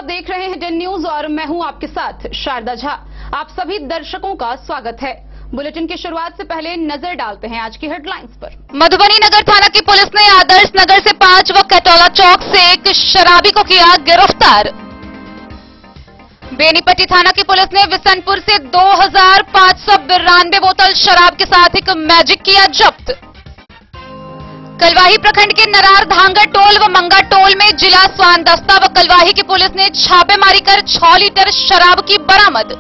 आप देख रहे हैं हिडन न्यूज और मैं हूं आपके साथ शारदा झा। आप सभी दर्शकों का स्वागत है। बुलेटिन की शुरुआत से पहले नजर डालते हैं आज की हेडलाइंस पर। मधुबनी नगर थाना की पुलिस ने आदर्श नगर से 5 व कैटोला चौक से एक शराबी को किया गिरफ्तार। बेनीपट्टी थाना की पुलिस ने विसनपुर से 2592 बोतल शराब के साथ एक मैजिक किया जब्त। कलवाही प्रखंड के नरार धांगा टोल व मंगा टोल में जिला स्वान दस्ता व कलवाही की पुलिस ने छापेमारी कर 6 लीटर शराब की बरामद।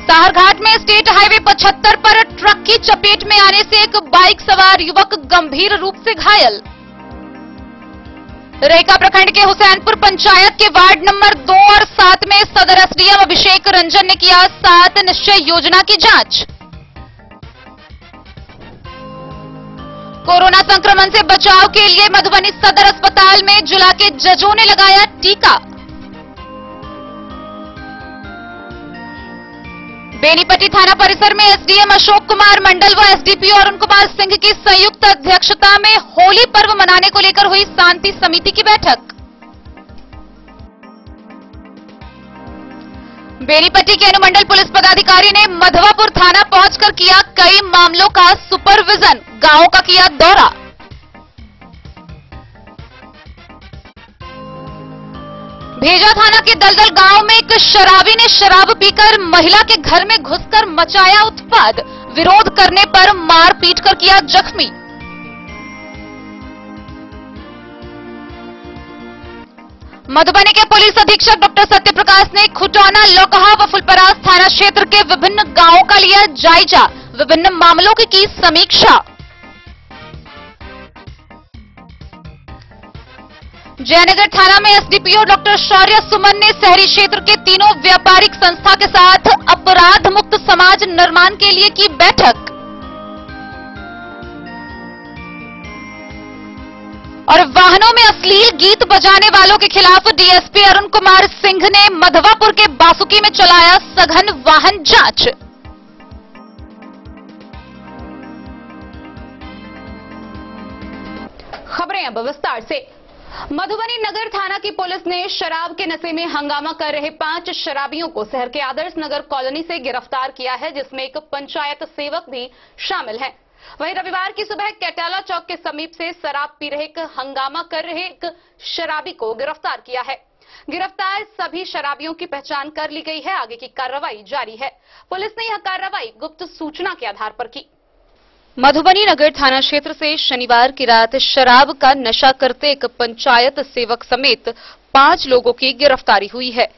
साहरघाट में स्टेट हाईवे 75 पर ट्रक की चपेट में आने से एक बाइक सवार युवक गंभीर रूप से घायल। रेखा प्रखंड के हुसैनपुर पंचायत के वार्ड नंबर 2 और 7 में सदर एसडीएम अभिषेक रंजन ने किया 7 निश्चय योजना की जांच। कोरोना संक्रमण से बचाव के लिए मधुबनी सदर अस्पताल में जिला के जजों ने लगाया टीका। बेनीपट्टी थाना परिसर में एसडीएम अशोक कुमार मंडल व एसडीपीओ अरुण कुमार सिंह की संयुक्त अध्यक्षता में होली पर्व मनाने को लेकर हुई शांति समिति की बैठक। बेनीपट्टी के अनुमंडल पुलिस पदाधिकारी ने मधवापुर थाना पहुंचकर किया कई मामलों का सुपरविजन, गांवों का किया दौरा। भेजा थाना के दलदल गांव में एक शराबी ने शराब पीकर महिला के घर में घुसकर मचाया उत्पात, विरोध करने पर मार पीट कर किया जख्मी। मधुबनी के पुलिस अधीक्षक डॉक्टर सत्यप्रकाश ने खुटौना, लोकहा व फुलपरास थाना क्षेत्र के विभिन्न गांवों का लिया जायजा, विभिन्न मामलों की समीक्षा। जयनगर थाना में एसडीपीओ डॉक्टर शौर्य सुमन ने शहरी क्षेत्र के तीनों व्यापारिक संस्था के साथ अपराध मुक्त समाज निर्माण के लिए की बैठक। और वाहनों में अश्लील गीत बजाने वालों के खिलाफ डीएसपी अरुण कुमार सिंह ने मधवापुर के बासुकी में चलाया सघन वाहन जांच। खबरें अब विस्तार से। मधुबनी नगर थाना की पुलिस ने शराब के नशे में हंगामा कर रहे 5 शराबियों को शहर के आदर्श नगर कॉलोनी से गिरफ्तार किया है, जिसमें एक पंचायत सेवक भी शामिल है। वहीं रविवार की सुबह कैटाला चौक के समीप से शराब पी रहे हंगामा कर रहे एक शराबी को गिरफ्तार किया है। गिरफ्तार सभी शराबियों की पहचान कर ली गई है। आगे की कार्रवाई जारी है। पुलिस ने यह कार्रवाई गुप्त सूचना के आधार पर की। मधुबनी नगर थाना क्षेत्र से शनिवार की रात शराब का नशा करते एक पंचायत सेवक समेत 5 लोगों की गिरफ्तारी हुई है।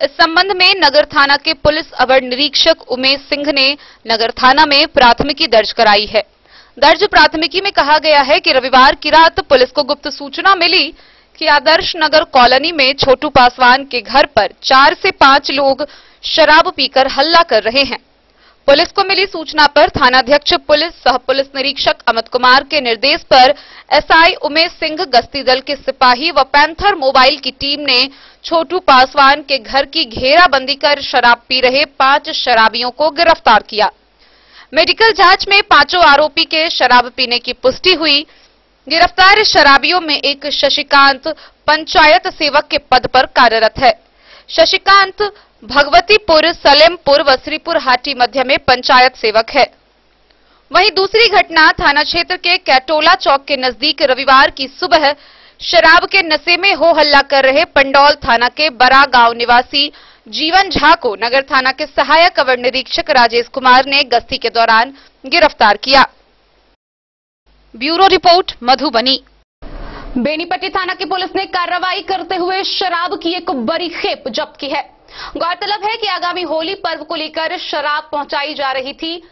इस संबंध में नगर थाना के पुलिस अवर निरीक्षक उमेश सिंह ने नगर थाना में प्राथमिकी दर्ज कराई है। दर्ज प्राथमिकी में कहा गया है कि रविवार की रात पुलिस को गुप्त सूचना मिली कि आदर्श नगर कॉलोनी में छोटू पासवान के घर पर 4 से 5 लोग शराब पीकर हल्ला कर रहे हैं। पुलिस को मिली सूचना पर थानाध्यक्ष पुलिस सह पुलिस निरीक्षक अमित कुमार के निर्देश पर एसआई उमेश सिंह, गश्ती दल के सिपाही व पैंथर मोबाइल की टीम ने छोटू पासवान के घर की घेराबंदी कर शराब पी रहे 5 शराबियों को गिरफ्तार किया। मेडिकल जांच में 5 आरोपी के शराब पीने की पुष्टि हुई। गिरफ्तार शराबियों में एक शशिकांत पंचायत सेवक के पद पर कार्यरत है। शशिकांत भगवतीपुर, सलेमपुर व श्रीपुर हाटी मध्य में पंचायत सेवक है। वहीं दूसरी घटना थाना क्षेत्र के कैटोला चौक के नजदीक रविवार की सुबह शराब के नशे में हो हल्ला कर रहे पंडौल थाना के बड़ा गांव निवासी जीवन झा को नगर थाना के सहायक अवर निरीक्षक राजेश कुमार ने गश्ती के दौरान गिरफ्तार किया। Bureau report, Madhubani. बेनीपट्टी थाना की पुलिस ने कार्रवाई करते हुए शराब की एक बड़ी खेप जब्त की है। गौरतलब है कि आगामी होली पर्व को लेकर शराब पहुंचाई जा रही थी।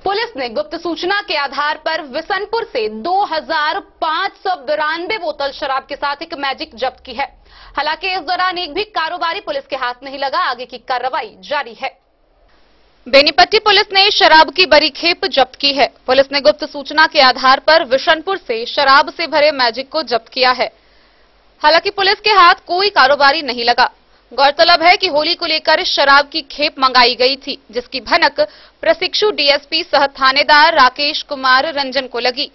पुलिस ने गुप्त सूचना के आधार पर विसनपुर से 2592 बोतल शराब के साथ एक मैजिक जब्त की है। हालांकि इस दौरान एक भी कारोबारी पुलिस के हाथ नहीं लगा। आगे की कार्रवाई जारी है। बेनीपट्टी पुलिस ने शराब की बड़ी खेप जब्त की है। पुलिस ने गुप्त सूचना के आधार पर विशनपुर से शराब से भरे मैजिक को जब्त किया है। हालांकि पुलिस के हाथ कोई कारोबारी नहीं लगा। गौरतलब है कि होली को लेकर शराब की खेप मंगाई गई थी, जिसकी भनक प्रशिक्षु डीएसपी सह थानेदार राकेश कुमार रंजन को लगी।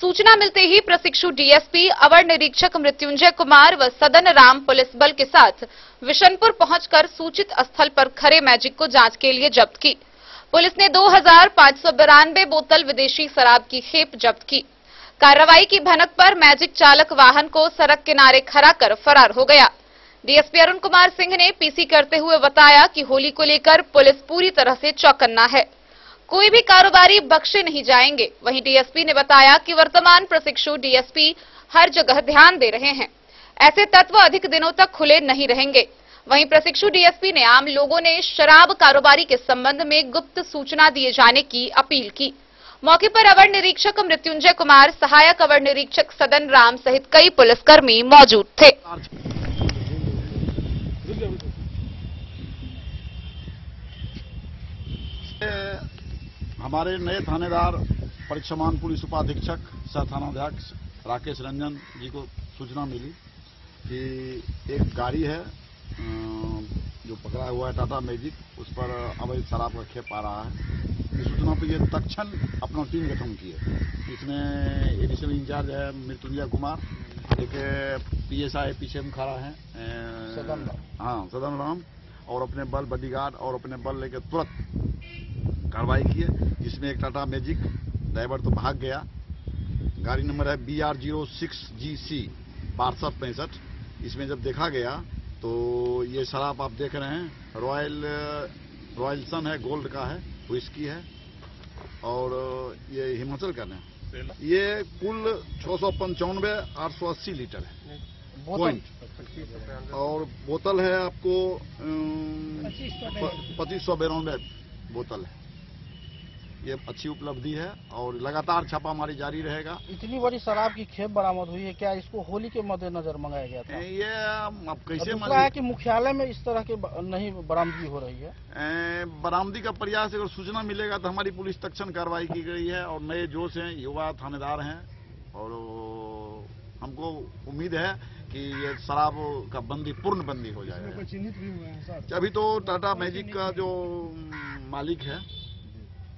सूचना मिलते ही प्रशिक्षु डीएसपी अवर निरीक्षक मृत्युंजय कुमार व सदन राम पुलिस बल के साथ विशनपुर पहुंचकर सूचित स्थल पर खरे मैजिक को जांच के लिए जब्त की। पुलिस ने 2592 बोतल विदेशी शराब की खेप जब्त की। कार्रवाई की भनक पर मैजिक चालक वाहन को सड़क किनारे खड़ा कर फरार हो गया। डीएसपी अरुण कुमार सिंह ने पीसी करते हुए बताया कि होली को लेकर पुलिस पूरी तरह से चौकन्ना है, कोई भी कारोबारी बख्शे नहीं जाएंगे। वहीं डीएसपी ने बताया कि वर्तमान प्रशिक्षु डीएसपी हर जगह ध्यान दे रहे हैं, ऐसे तत्व अधिक दिनों तक खुले नहीं रहेंगे। वहीं प्रशिक्षु डीएसपी ने आम लोगों ने शराब कारोबारी के संबंध में गुप्त सूचना दिए जाने की अपील की। मौके पर अवर निरीक्षक मृत्युंजय कुमार, सहायक अवर निरीक्षक सदन राम सहित कई पुलिसकर्मी मौजूद थे। हमारे नए थानेदार परीक्षामान पुलिस उपाधीक्षक सह थानाध्यक्ष राकेश रंजन जी को सूचना मिली कि एक गाड़ी है जो पकड़ा हुआ है टाटा मैजिक, उस पर अवैध शराब का खेप आ रहा है। इस सूचना पर यह तत्क्षण अपना टीम गठन की है। इसमें एडिशनल इंचार्ज है मृत्युंजय कुमार, एक पीएसआई पीछे में खड़ा है सदन राम, और अपने बल बॉडीगार्ड और अपने बल लेकर तुरंत कार्रवाई की है, जिसमें एक टाटा मैजिक, ड्राइवर तो भाग गया। गाड़ी नंबर है BR06GC 6265। इसमें जब देखा गया तो ये शराब आप देख रहे हैं रॉयल सन है, गोल्ड का है, व्हिस्की है, और ये हिमाचल का है। ये कुल 695,880 लीटर है पॉइंट, और बोतल है आपको 2592 बोतल है। ये अच्छी उपलब्धि है और लगातार छापामारी जारी रहेगा। इतनी बड़ी शराब की खेप बरामद हुई है, क्या इसको होली के मद्देनजर मंगाया गया था? ये अब कैसे दूसरा है कि मुख्यालय में इस तरह के नहीं बरामदगी हो रही है। बरामदगी का प्रयास, अगर सूचना मिलेगा तो हमारी पुलिस तत्क्षण कार्रवाई की गई है, और नए जोश हैं, युवा थानेदार हैं, और हमको उम्मीद है कि ये शराब का पूर्ण बंदी हो जाएगा। चिन्हित भी हुए हैं सर? अभी तो टाटा मैजिक का जो मालिक है,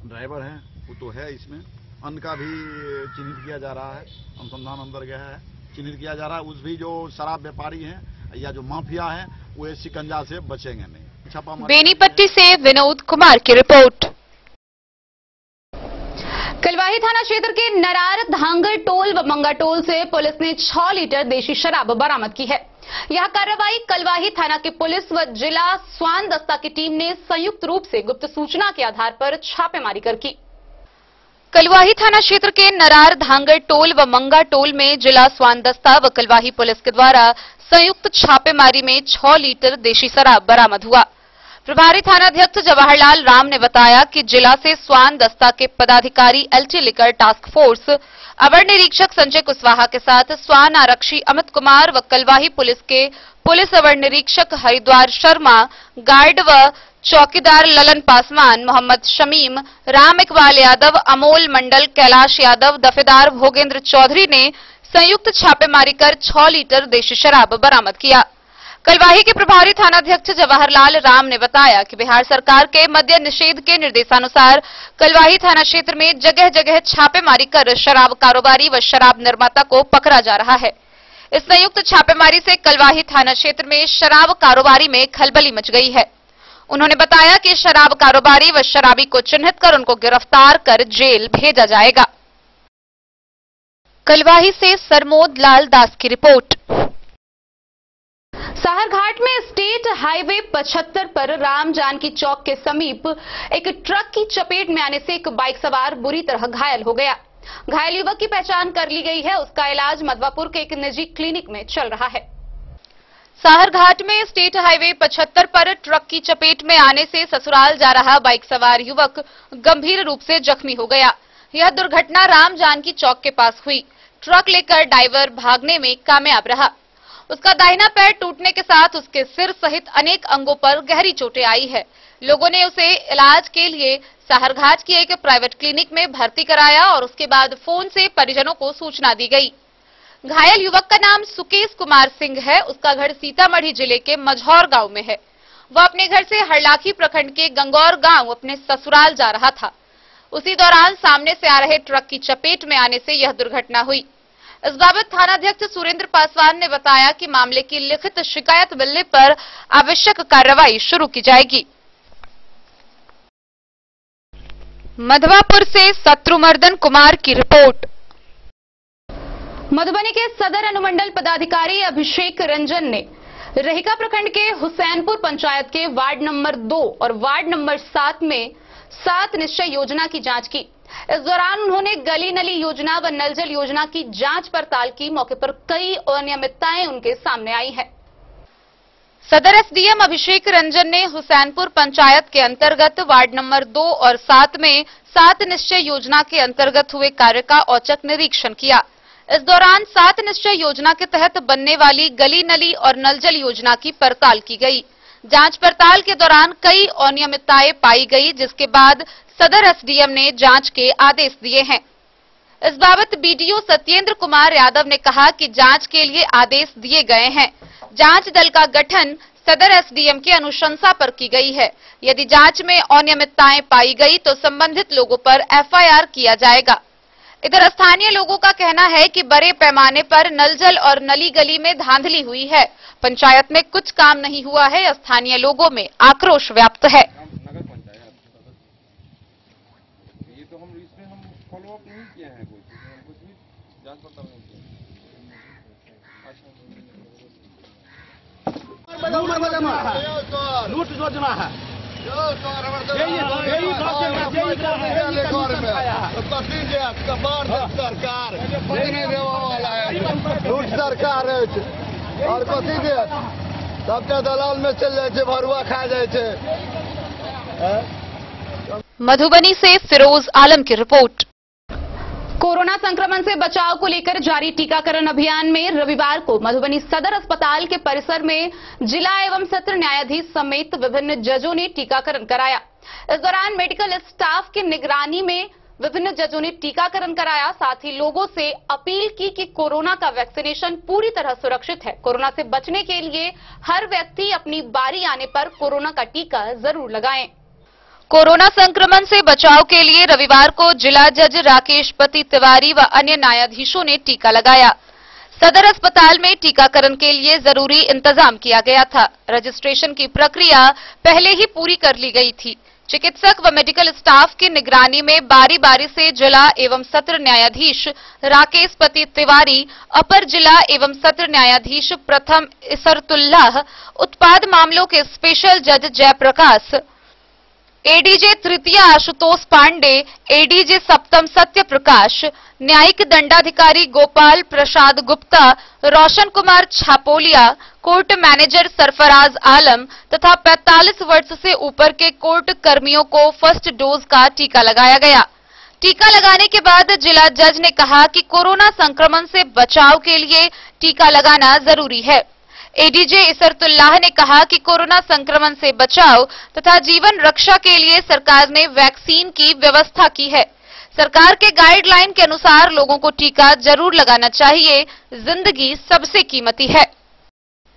ड्राइवर है, वो तो है इसमें। अन्य का भी चिन्हित किया जा रहा है, अनुसंधान अंदर गया है, चिन्हित किया जा रहा है। उस भी जो शराब व्यापारी हैं या जो माफिया हैं वो इस शिकंजा से बचेंगे नहीं। छापामारी। बेनीपट्टी से विनोद कुमार की रिपोर्ट। कलवाही थाना क्षेत्र के नरार, धांगर टोल व मंगा टोल से पुलिस ने 6 लीटर देशी शराब बरामद की है। यह कार्रवाई कलवाही थाना की पुलिस व जिला स्वान दस्ता की टीम ने संयुक्त रूप से गुप्त सूचना के आधार पर छापेमारी कर की। कलवाही थाना क्षेत्र के नरार, धांगर टोल व मंगा टोल में जिला स्वान दस्ता व कलवाही पुलिस के द्वारा संयुक्त छापेमारी में 6 लीटर देशी शराब बरामद हुआ। प्रभारी थानाध्यक्ष जवाहरलाल राम ने बताया कि जिला से स्वान दस्ता के पदाधिकारी एलटी लिकर टास्क फोर्स, अवर निरीक्षक संजय कुशवाहा के साथ स्वान आरक्षी अमित कुमार व कलवाही पुलिस के पुलिस अवर निरीक्षक हरिद्वार शर्मा, गार्ड व चौकीदार ललन पासवान, मोहम्मद शमीम, राम इकबाल यादव, अमोल मंडल, कैलाश यादव, दफेदार भोगेंद्र चौधरी ने संयुक्त छापेमारी कर 6 लीटर देशी शराब बरामद किया। कलवाही के प्रभारी थानाध्यक्ष जवाहरलाल राम ने बताया कि बिहार सरकार के मद्य निषेध के निर्देशानुसार कलवाही थाना क्षेत्र में जगह जगह छापेमारी कर शराब कारोबारी व शराब निर्माता को पकड़ा जा रहा है। इस संयुक्त छापेमारी से कलवाही थाना क्षेत्र में शराब कारोबारी में खलबली मच गई है। उन्होंने बताया कि शराब कारोबारी व शराबी को चिन्हित कर उनको गिरफ्तार कर जेल भेजा जाएगा। कलवाही से सरमोद लाल दास की रिपोर्ट। साहरघाट में स्टेट हाईवे 75 पर राम जानकी चौक के समीप एक ट्रक की चपेट में आने से एक बाइक सवार बुरी तरह घायल हो गया। घायल युवक की पहचान कर ली गई है, उसका इलाज मधवापुर के एक निजी क्लिनिक में चल रहा है। साहरघाट में स्टेट हाईवे 75 पर ट्रक की चपेट में आने से ससुराल जा रहा बाइक सवार युवक गंभीर रूप से जख्मी हो गया। यह दुर्घटना राम जानकी चौक के पास हुई। ट्रक लेकर ड्राइवर भागने में कामयाब रहा। उसका दाहिना पैर टूटने के साथ उसके सिर सहित अनेक अंगों पर गहरी चोटें आई है। लोगों ने उसे इलाज के लिए साहरघाट की एक प्राइवेट क्लिनिक में भर्ती कराया और उसके बाद फोन से परिजनों को सूचना दी गई। घायल युवक का नाम सुकेश कुमार सिंह है। उसका घर सीतामढ़ी जिले के मझौर गांव में है। वह अपने घर से हरलाखी प्रखंड के गंगौर गांव अपने ससुराल जा रहा था। उसी दौरान सामने से आ रहे ट्रक की चपेट में आने से यह दुर्घटना हुई। इस बाबत थानाध्यक्ष सुरेंद्र पासवान ने बताया कि मामले की लिखित शिकायत मिलने पर आवश्यक कार्रवाई शुरू की जाएगी। मधवापुर से शत्रुमर्दन कुमार की रिपोर्ट। मधुबनी के सदर अनुमंडल पदाधिकारी अभिषेक रंजन ने रहिका प्रखंड के हुसैनपुर पंचायत के वार्ड नंबर 2 और वार्ड नंबर 7 में 7 निश्चय योजना की जांच की। इस दौरान उन्होंने गली नली योजना व नल जल योजना की जांच पड़ताल की। मौके पर कई अनियमितताएं उनके सामने आई हैं। सदर एसडीएम अभिषेक रंजन ने हुसैनपुर पंचायत के अंतर्गत वार्ड नंबर 2 और 7 में 7 निश्चय योजना के अंतर्गत हुए कार्य का औचक निरीक्षण किया। इस दौरान 7 निश्चय योजना के तहत बनने वाली गली नली और नल जल योजना की पड़ताल की गई। जांच पड़ताल के दौरान कई अनियमितताएं पाई गई, जिसके बाद सदर एसडीएम ने जांच के आदेश दिए हैं। इस बाबत बीडीओ सत्येंद्र कुमार यादव ने कहा कि जांच के लिए आदेश दिए गए हैं। जांच दल का गठन सदर एसडीएम की अनुशंसा पर की गई है। यदि जांच में अनियमितताएं पाई गई तो संबंधित लोगों पर एफआईआर किया जाएगा। इधर स्थानीय लोगों का कहना है कि बड़े पैमाने पर नल जल और नली गली में धांधली हुई है। पंचायत में कुछ काम नहीं हुआ है। स्थानीय लोगों में आक्रोश व्याप्त है। नगर पंचायत ये तो हम फॉलो अप नहीं किए हैं, कुछ भी जांच पड़ताल नहीं किया। लूट योजना है। सरकार सरकार और कथी देत सबटा दलाल में चल जाए, भरुआ खा जाए। मधुबनी से फिरोज आलम की रिपोर्ट। कोरोना संक्रमण से बचाव को लेकर जारी टीकाकरण अभियान में रविवार को मधुबनी सदर अस्पताल के परिसर में जिला एवं सत्र न्यायाधीश समेत विभिन्न जजों ने टीकाकरण कराया। इस दौरान मेडिकल स्टाफ की निगरानी में विभिन्न जजों ने टीकाकरण कराया। साथ ही लोगों से अपील की कि कोरोना का वैक्सीनेशन पूरी तरह सुरक्षित है। कोरोना से बचने के लिए हर व्यक्ति अपनी बारी आने पर कोरोना का टीका जरूर लगाएं। कोरोना संक्रमण से बचाव के लिए रविवार को जिला जज राकेश पति तिवारी व अन्य न्यायाधीशों ने टीका लगाया। सदर अस्पताल में टीकाकरण के लिए जरूरी इंतजाम किया गया था। रजिस्ट्रेशन की प्रक्रिया पहले ही पूरी कर ली गई थी। चिकित्सक व मेडिकल स्टाफ की निगरानी में बारी बारी से जिला एवं सत्र न्यायाधीश राकेश पति तिवारी, अपर जिला एवं सत्र न्यायाधीश प्रथम इसरतुल्लाह, उत्पाद मामलों के स्पेशल जज जयप्रकाश, एडीजे तृतीय आशुतोष पांडे, एडीजे सप्तम सत्य प्रकाश, न्यायिक दंडाधिकारी गोपाल प्रसाद गुप्ता, रोशन कुमार छापोलिया, कोर्ट मैनेजर सरफराज आलम तथा 45 वर्ष से ऊपर के कोर्ट कर्मियों को फर्स्ट डोज का टीका लगाया गया। टीका लगाने के बाद जिला जज ने कहा कि कोरोना संक्रमण से बचाव के लिए टीका लगाना जरूरी है। एडीजे इसरतुल्लाह ने कहा कि कोरोना संक्रमण से बचाव तथा जीवन रक्षा के लिए सरकार ने वैक्सीन की व्यवस्था की है। सरकार के गाइडलाइन के अनुसार लोगों को टीका जरूर लगाना चाहिए। जिंदगी सबसे कीमती है।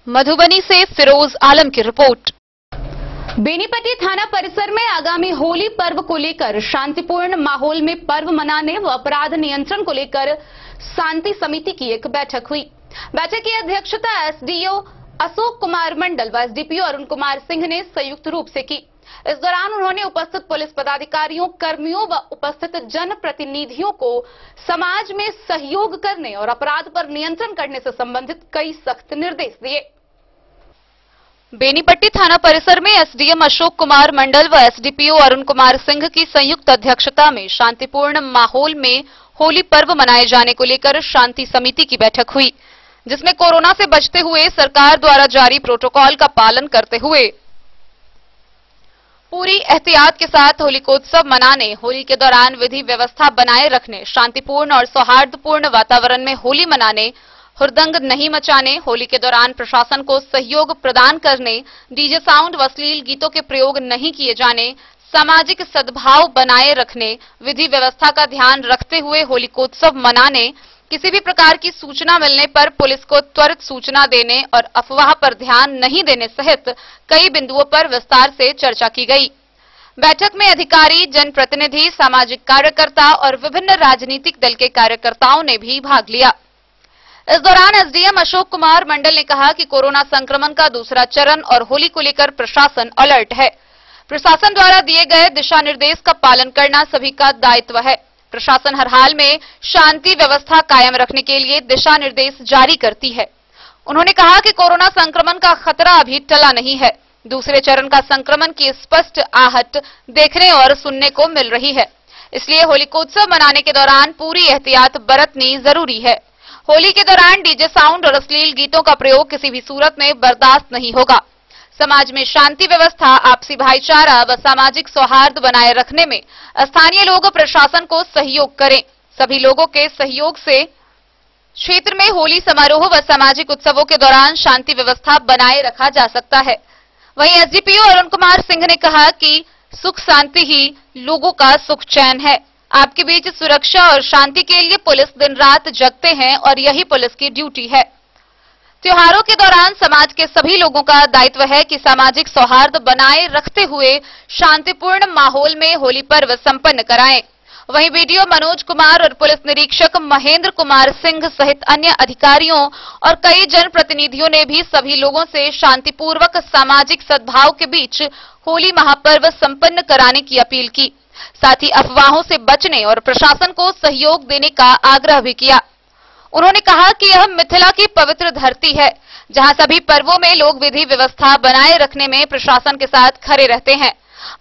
मधुबनी से फिरोज आलम की रिपोर्ट। बेनीपट्टी थाना परिसर में आगामी होली पर्व को लेकर शांतिपूर्ण माहौल में पर्व मनाने व अपराध नियंत्रण को लेकर शांति समिति की एक बैठक हुई। बैठक की अध्यक्षता एसडीओ अशोक कुमार मंडल व एसडीपीओ अरुण कुमार सिंह ने संयुक्त रूप से की। इस दौरान उन्होंने उपस्थित पुलिस पदाधिकारियों, कर्मियों व उपस्थित जनप्रतिनिधियों को समाज में सहयोग करने और अपराध पर नियंत्रण करने से संबंधित कई सख्त निर्देश दिए। बेनीपट्टी थाना परिसर में एसडीएम अशोक कुमार मंडल व एसडीपीओ अरुण कुमार सिंह की संयुक्त अध्यक्षता में शांतिपूर्ण माहौल में होली पर्व मनाए जाने को लेकर शांति समिति की बैठक हुई, जिसमें कोरोना से बचते हुए सरकार द्वारा जारी प्रोटोकॉल का पालन करते हुए पूरी एहतियात के साथ होलिकोत्सव मनाने, होली के दौरान विधि व्यवस्था बनाए रखने, शांतिपूर्ण और सौहार्दपूर्ण वातावरण में होली मनाने, हुड़दंग नहीं मचाने, होली के दौरान प्रशासन को सहयोग प्रदान करने, डीजे साउंड व अश्लील गीतों के प्रयोग नहीं किए जाने, सामाजिक सद्भाव बनाए रखने, विधि व्यवस्था का ध्यान रखते हुए होलिकोत्सव मनाने, किसी भी प्रकार की सूचना मिलने पर पुलिस को त्वरित सूचना देने और अफवाह पर ध्यान नहीं देने सहित कई बिंदुओं पर विस्तार से चर्चा की गई। बैठक में अधिकारी, जनप्रतिनिधि, सामाजिक कार्यकर्ता और विभिन्न राजनीतिक दल के कार्यकर्ताओं ने भी भाग लिया। इस दौरान एसडीएम अशोक कुमार मंडल ने कहा कि कोरोना संक्रमण का दूसरा चरण और होली को लेकर प्रशासन अलर्ट है। प्रशासन द्वारा दिए गए दिशा निर्देश का पालन करना सभी का दायित्व है। प्रशासन हर हाल में शांति व्यवस्था कायम रखने के लिए दिशा निर्देश जारी करती है। उन्होंने कहा कि कोरोना संक्रमण का खतरा अभी टला नहीं है। दूसरे चरण का संक्रमण की स्पष्ट आहट देखने और सुनने को मिल रही है। इसलिए होलिकोत्सव मनाने के दौरान पूरी एहतियात बरतनी जरूरी है। होली के दौरान डीजे साउंड और अश्लील गीतों का प्रयोग किसी भी सूरत में बर्दाश्त नहीं होगा। समाज में शांति व्यवस्था, आपसी भाईचारा व सामाजिक सौहार्द बनाए रखने में स्थानीय लोग प्रशासन को सहयोग करें। सभी लोगों के सहयोग से क्षेत्र में होली समारोह व सामाजिक उत्सवों के दौरान शांति व्यवस्था बनाए रखा जा सकता है। वहीं एसडीपीओ अरुण कुमार सिंह ने कहा कि सुख शांति ही लोगों का सुख चैन है। आपके बीच सुरक्षा और शांति के लिए पुलिस दिन रात जगते हैं और यही पुलिस की ड्यूटी है। त्योहारों के दौरान समाज के सभी लोगों का दायित्व है कि सामाजिक सौहार्द बनाए रखते हुए शांतिपूर्ण माहौल में होली पर्व संपन्न कराएं। वहीं बीडीओ मनोज कुमार और पुलिस निरीक्षक महेंद्र कुमार सिंह सहित अन्य अधिकारियों और कई जनप्रतिनिधियों ने भी सभी लोगों से शांतिपूर्वक सामाजिक सद्भाव के बीच होली महापर्व संपन्न कराने की अपील की। साथ ही अफवाहों से बचने और प्रशासन को सहयोग देने का आग्रह भी किया। उन्होंने कहा कि यह मिथिला की पवित्र धरती है, जहां सभी पर्वों में लोग विधि व्यवस्था बनाए रखने में प्रशासन के साथ खड़े रहते हैं।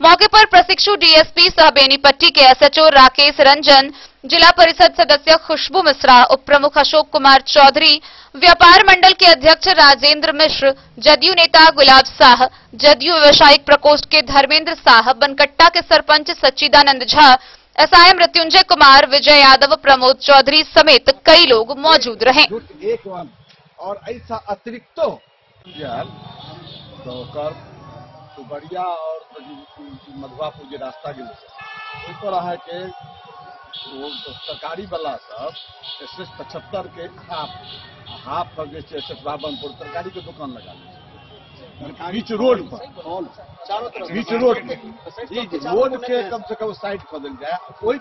मौके पर प्रशिक्षु डीएसपी सह बेनीपट्टी के एसएचओ राकेश रंजन, जिला परिषद सदस्य खुशबू मिश्रा, उप प्रमुख अशोक कुमार चौधरी, व्यापार मंडल के अध्यक्ष राजेंद्र मिश्र, जदयू नेता गुलाब शाह, जदयू व्यवसायिक प्रकोष्ठ के धर्मेंद्र शाह, बनकट्टा के सरपंच सच्चिदानंद झा, एसआई मृत्युंजय कुमार, विजय यादव, प्रमोद चौधरी समेत कई लोग मौजूद रहे। और ऐसा अतिरिक्त तो बढ़िया और मधुआपुर के रास्ता के ऊपर है के सरकारी वाला सब SS 75 के हाफ कर जैसे SS बाबनपुर तरकारी के दुकान लगा बीच रोड पर, चारों तरफ बीच रोड पे रोड के कम से कम साइड खोदल जाए। वही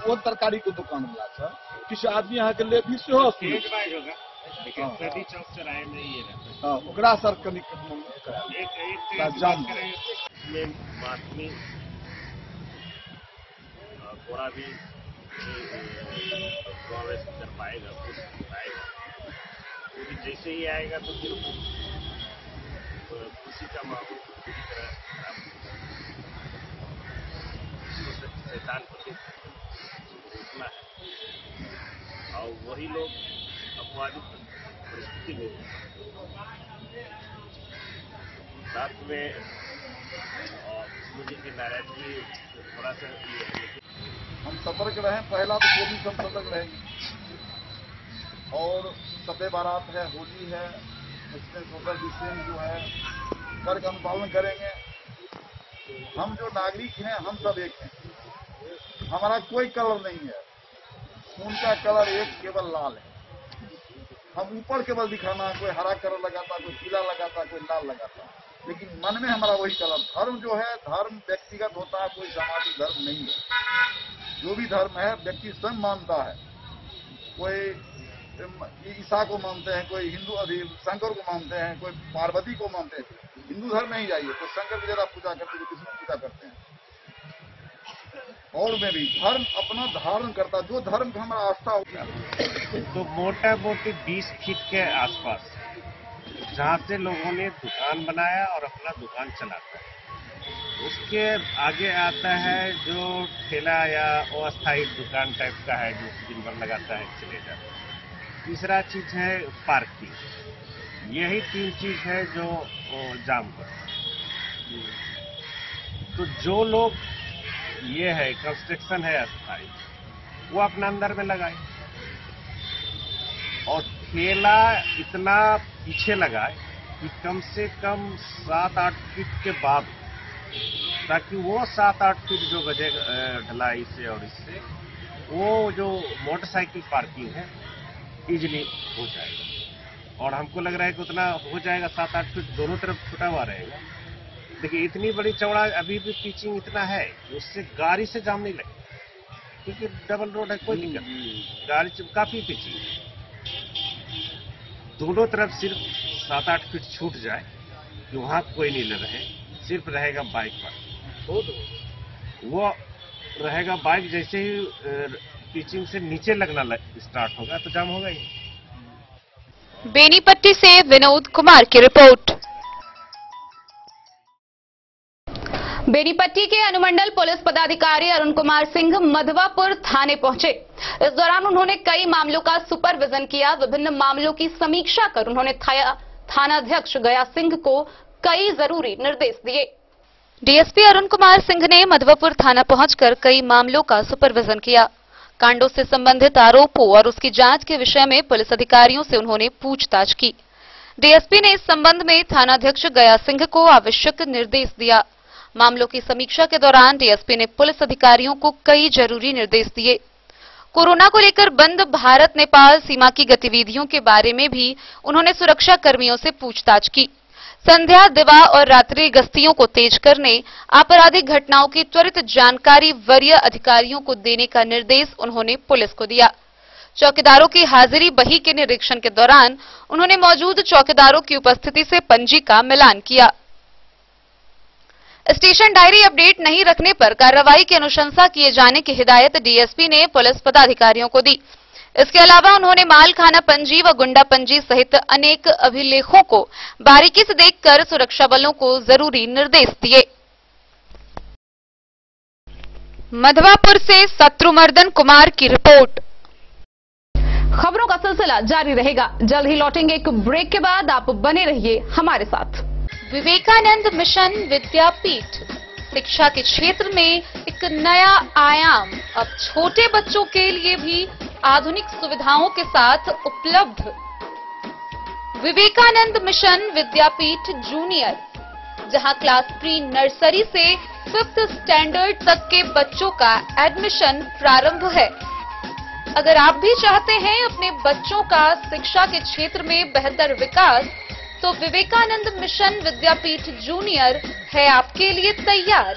वो तरकारी के दुकान वाला सब किसी आदमी यहाँ के लिए भी हो ओकरा सर कनिक थोड़ा भी कर पाएगा, क्योंकि जैसे ही आएगा तो फिर खुशी का माहौल पूरी तरह शैतान को रोकना है और वही लोग अपवादी परिस्थिति में साथ में मुझे की नाराजगी थोड़ा सा हम सतर्क रहें। पहला तो पुलिस सब सतर्क रहेगी और सभ्य बारात है, होली है, इसमें सोशल डिस्टेंस जो है कर का अनुपालन करेंगे। हम जो नागरिक हैं हम सब एक हैं, हमारा कोई कलर नहीं है, उनका कलर एक केवल लाल है। हम ऊपर केवल दिखाना, कोई हरा कलर लगाता, कोई पीला लगाता, कोई लाल लगाता, लेकिन मन में हमारा वही कलर। धर्म जो है धर्म व्यक्तिगत होता है, कोई सामाजिक धर्म नहीं है। जो भी धर्म है व्यक्ति स्वयं मानता है। कोई ईसा को मानते हैं, कोई हिंदू शंकर को मानते हैं, कोई पार्वती को मानते हैं। हिंदू धर्म में ही जाइए तो शंकर की जरा पूजा करते हैं, कृष्ण पूजा करते हैं। और में भी धर्म अपना धारण करता, जो धर्म का हमारा आस्था होता है। तो मोटा मोटी 20 फीट के आसपास जहाँ से लोगों ने दुकान बनाया और अपना दुकान चलाता है, उसके आगे आता है जो ठेला या अस्थायी दुकान टाइप का है जो दिन भर लगाता है चले जाता है। तीसरा चीज है पार्किंग। यही 3 चीज है जो जाम करता है। तो जो लोग ये है कंस्ट्रक्शन है अस्थायी, वो अपना अंदर में लगाए और ठेला इतना पीछे लगाए कि कम से कम 7-8 फीट के बाद, ताकि वो 7-8 फीट जो गजे ढलाई से और इससे वो जो मोटरसाइकिल पार्किंग है इजीली हो जाएगा। और हमको लग रहा है कि उतना हो जाएगा, 7-8 फीट दोनों तरफ छुटा हुआ रहेगा। देखिए इतनी बड़ी चौड़ा अभी भी पिचिंग इतना है, उससे गाड़ी से जाम नहीं लगे, क्योंकि डबल रोड है, कोई दिक्कत नहीं, गाड़ी से काफी पिचिंग है। दोनों तरफ सिर्फ 7-8 फीट छूट जाए कि वहां कोई नहीं रहे, सिर्फ रहेगा बाइक पर, वो रहेगा बाइक जैसे ही पिचिंग से नीचे लगना स्टार्ट होगा तो जाम होगा ही। बेनीपट्टी से विनोद कुमार की रिपोर्ट। बेनीपट्टी के अनुमंडल पुलिस पदाधिकारी अरुण कुमार सिंह मधवापुर थाने पहुंचे। इस दौरान उन्होंने कई मामलों का सुपरविजन किया। विभिन्न मामलों की समीक्षा कर उन्होंने थानाध्यक्ष गया सिंह को कई जरूरी निर्देश दिए। डीएसपी अरुण कुमार सिंह ने मधवापुर थाना पहुंचकर कई मामलों का सुपरविजन किया। कांडों से संबंधित आरोपों और उसकी जांच के विषय में पुलिस अधिकारियों से उन्होंने पूछताछ की। डीएसपी ने इस संबंध में थानाध्यक्ष गया सिंह को आवश्यक निर्देश दिया। मामलों की समीक्षा के दौरान डीएसपी ने पुलिस अधिकारियों को कई जरूरी निर्देश दिए। कोरोना को लेकर बंद भारत नेपाल सीमा की गतिविधियों के बारे में भी उन्होंने सुरक्षा कर्मियों से पूछताछ की। संध्या, दिवा और रात्रि गश्तियों को तेज करने, आपराधिक घटनाओं की त्वरित जानकारी वरीय अधिकारियों को देने का निर्देश उन्होंने पुलिस को दिया। चौकीदारों की हाजिरी बही के निरीक्षण के दौरान उन्होंने मौजूद चौकीदारों की उपस्थिति से पंजी का मिलान किया। स्टेशन डायरी अपडेट नहीं रखने पर कार्रवाई की अनुशंसा किए जाने की हिदायत डीएसपी ने पुलिस पदाधिकारियों को दी। इसके अलावा उन्होंने मालखाना पंजी व गुंडा पंजी सहित अनेक अभिलेखों को बारीकी से देखकर सुरक्षा बलों को जरूरी निर्देश दिए। मधवापुर से शत्रुमर्दन कुमार की रिपोर्ट। खबरों का सिलसिला जारी रहेगा। जल्द ही लौटेंगे एक ब्रेक के बाद, आप बने रहिए हमारे साथ। विवेकानंद मिशन विद्यापीठ शिक्षा के क्षेत्र में एक नया आयाम अब छोटे बच्चों के लिए भी आधुनिक सुविधाओं के साथ उपलब्ध। विवेकानंद मिशन विद्यापीठ जूनियर, जहां क्लास प्री नर्सरी से 5th स्टैंडर्ड तक के बच्चों का एडमिशन प्रारंभ है। अगर आप भी चाहते हैं अपने बच्चों का शिक्षा के क्षेत्र में बेहतर विकास, तो विवेकानंद मिशन विद्यापीठ जूनियर है आपके लिए तैयार।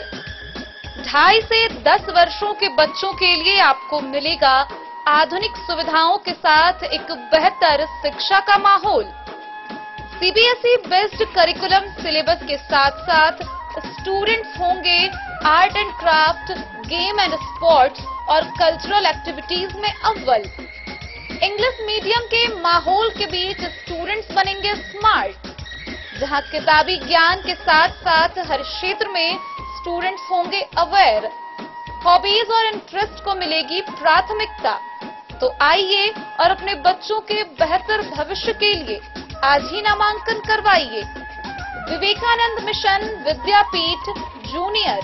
2.5 से 10 वर्षों के बच्चों के लिए आपको मिलेगा आधुनिक सुविधाओं के साथ एक बेहतर शिक्षा का माहौल। सीबीएसई बेस्ड करिकुलम सिलेबस के साथ साथ स्टूडेंट्स होंगे art and craft, game and sports और कल्चरल एक्टिविटीज में अव्वल। इंग्लिश मीडियम के माहौल के बीच स्टूडेंट्स बनेंगे स्मार्ट, जहां किताबी ज्ञान के साथ साथ हर क्षेत्र में स्टूडेंट्स होंगे अवेयर। हॉबीज और इंटरेस्ट को मिलेगी प्राथमिकता। तो आइए और अपने बच्चों के बेहतर भविष्य के लिए आज ही नामांकन करवाइए। विवेकानंद मिशन विद्यापीठ जूनियर।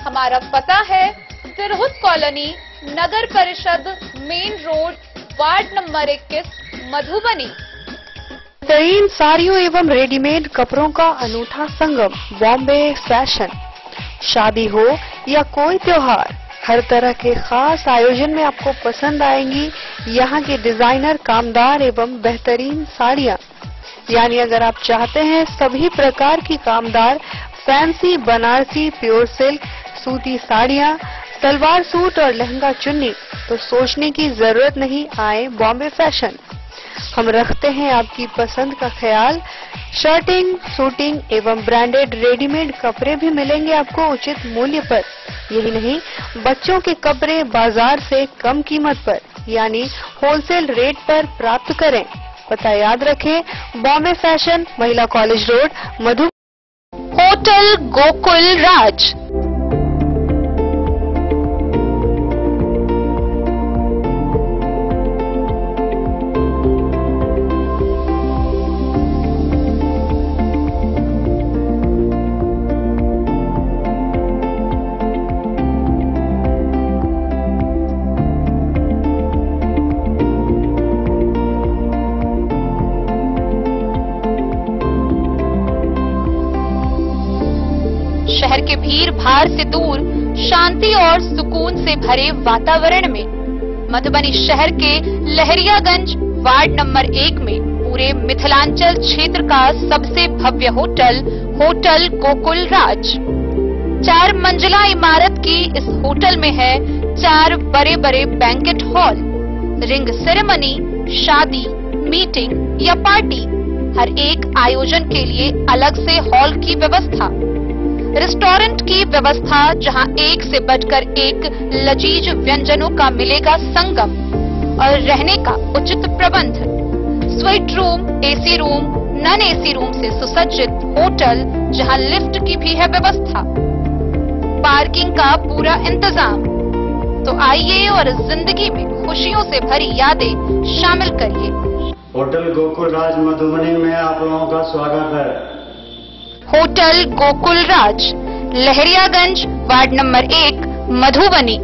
हमारा पता है तिरहुत कॉलोनी, नगर परिषद, main road, ward number 21, Madhubani. बेहतरीन साड़ियों एवं रेडीमेड कपड़ों का अनूठा संगम बॉम्बे फैशन। शादी हो या कोई त्योहार, हर तरह के खास आयोजन में आपको पसंद आएंगी यहाँ के डिजाइनर, कामदार एवं बेहतरीन साड़ियाँ। यानी अगर आप चाहते हैं सभी प्रकार की कामदार, फैंसी, बनारसी, प्योर सिल्क, सूती साड़ियाँ, सलवार सूट और लहंगा चुन्नी, तो सोचने की जरूरत नहीं, आए बॉम्बे फैशन। हम रखते हैं आपकी पसंद का ख्याल। शर्टिंग, सूटिंग एवं ब्रांडेड रेडीमेड कपड़े भी मिलेंगे आपको उचित मूल्य पर। यही नहीं, बच्चों के कपड़े बाजार से कम कीमत पर यानी होलसेल रेट पर प्राप्त करें। पता याद रखें, बॉम्बे फैशन, महिला college road, Madhubani. Hotel Gokul Raj. शहर के भीड़ भाड़ से दूर, शांति और सुकून से भरे वातावरण में मधुबनी शहर के लहरियागंज वार्ड नंबर 1 में पूरे मिथिलांचल क्षेत्र का सबसे भव्य होटल होटल गोकुल राज। 4 मंजिला इमारत की इस होटल में है 4 बड़े बड़े बैंकेट हॉल, रिंग सेरेमनी, शादी, मीटिंग या पार्टी, हर एक आयोजन के लिए अलग से हॉल की व्यवस्था, रेस्टोरेंट की व्यवस्था जहां एक से बढ़कर एक लजीज व्यंजनों का मिलेगा संगम, और रहने का उचित प्रबंध, suite room, AC room, non AC room से सुसज्जित होटल जहां लिफ्ट की भी है व्यवस्था, पार्किंग का पूरा इंतजाम। तो आइए और जिंदगी में खुशियों से भरी यादें शामिल करिए। होटल गोकुल राज मधुबनी में आप लोगों का स्वागत है। होटल गोकुल राज, लहरियागंज, वार्ड नंबर 1, मधुबनी।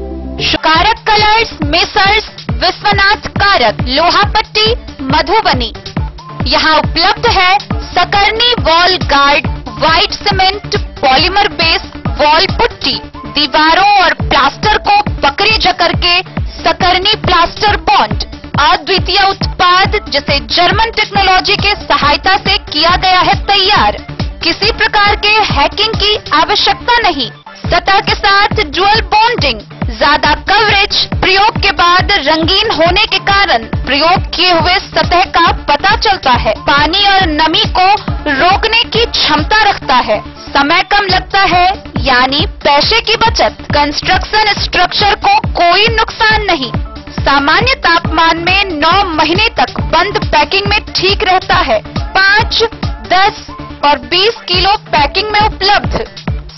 कारक कलर्स, मेसर्स विश्वनाथ कारक, लोहापट्टी, मधुबनी। यहाँ उपलब्ध है Sakarni wall guard, white cement, polymer base wall putty, दीवारों और प्लास्टर को पकड़े जकड़ के सकरनी प्लास्टर बॉन्ड, अद्वितीय उत्पाद जिसे जर्मन टेक्नोलॉजी के सहायता से किया गया है तैयार। किसी प्रकार के हैकिंग की आवश्यकता नहीं। सतह के साथ डुअल बॉन्डिंग, ज्यादा कवरेज, प्रयोग के बाद रंगीन होने के कारण प्रयोग किए हुए सतह का पता चलता है। पानी और नमी को रोकने की क्षमता रखता है। समय कम लगता है, यानी पैसे की बचत। कंस्ट्रक्शन स्ट्रक्चर को कोई नुकसान नहीं। सामान्य तापमान में 9 महीने तक बंद पैकिंग में ठीक रहता है। 5, 10 और 20 किलो पैकिंग में उपलब्ध।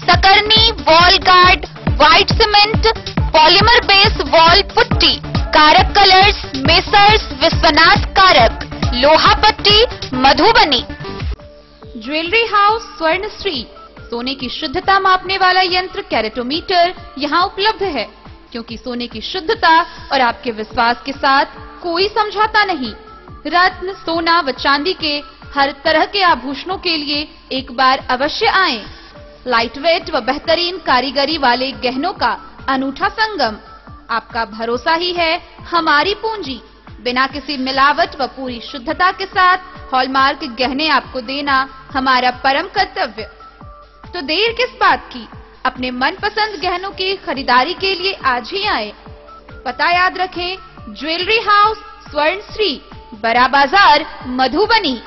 Sakarni wall guard, white cement, polymer base wall putty, Karak colours, messrs Vishwanath Karak, Lohapatti, Madhubani. Jewellery house Swarnashree, सोने की शुद्धता मापने वाला यंत्र कैरेटोमीटर यहाँ उपलब्ध है, क्योंकि सोने की शुद्धता और आपके विश्वास के साथ कोई समझौता नहीं। रत्न, सोना व चांदी के हर तरह के आभूषणों के लिए एक बार अवश्य आएं। लाइट वेट व बेहतरीन कारीगरी वाले गहनों का अनूठा संगम। आपका भरोसा ही है हमारी पूंजी। बिना किसी मिलावट व पूरी शुद्धता के साथ हॉलमार्क गहने आपको देना हमारा परम कर्तव्य। तो देर किस बात की, अपने मनपसंद गहनों की खरीदारी के लिए आज ही आए। पता याद रखें, ज्वेलरी हाउस स्वर्णश्री, बड़ा बाजार, मधुबनी।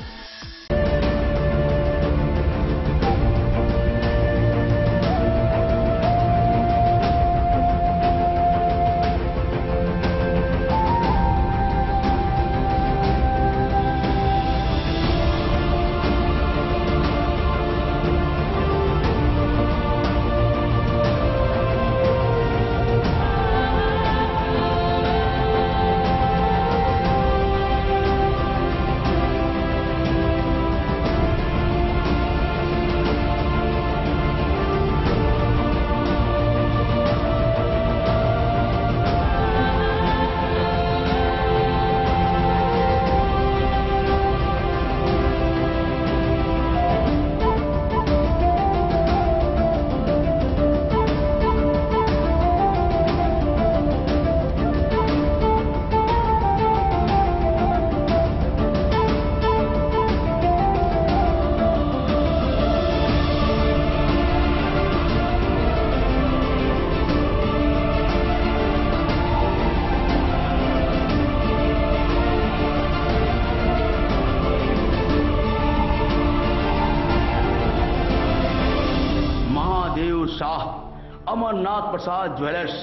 अमरनाथ प्रसाद ज्वेलर्स,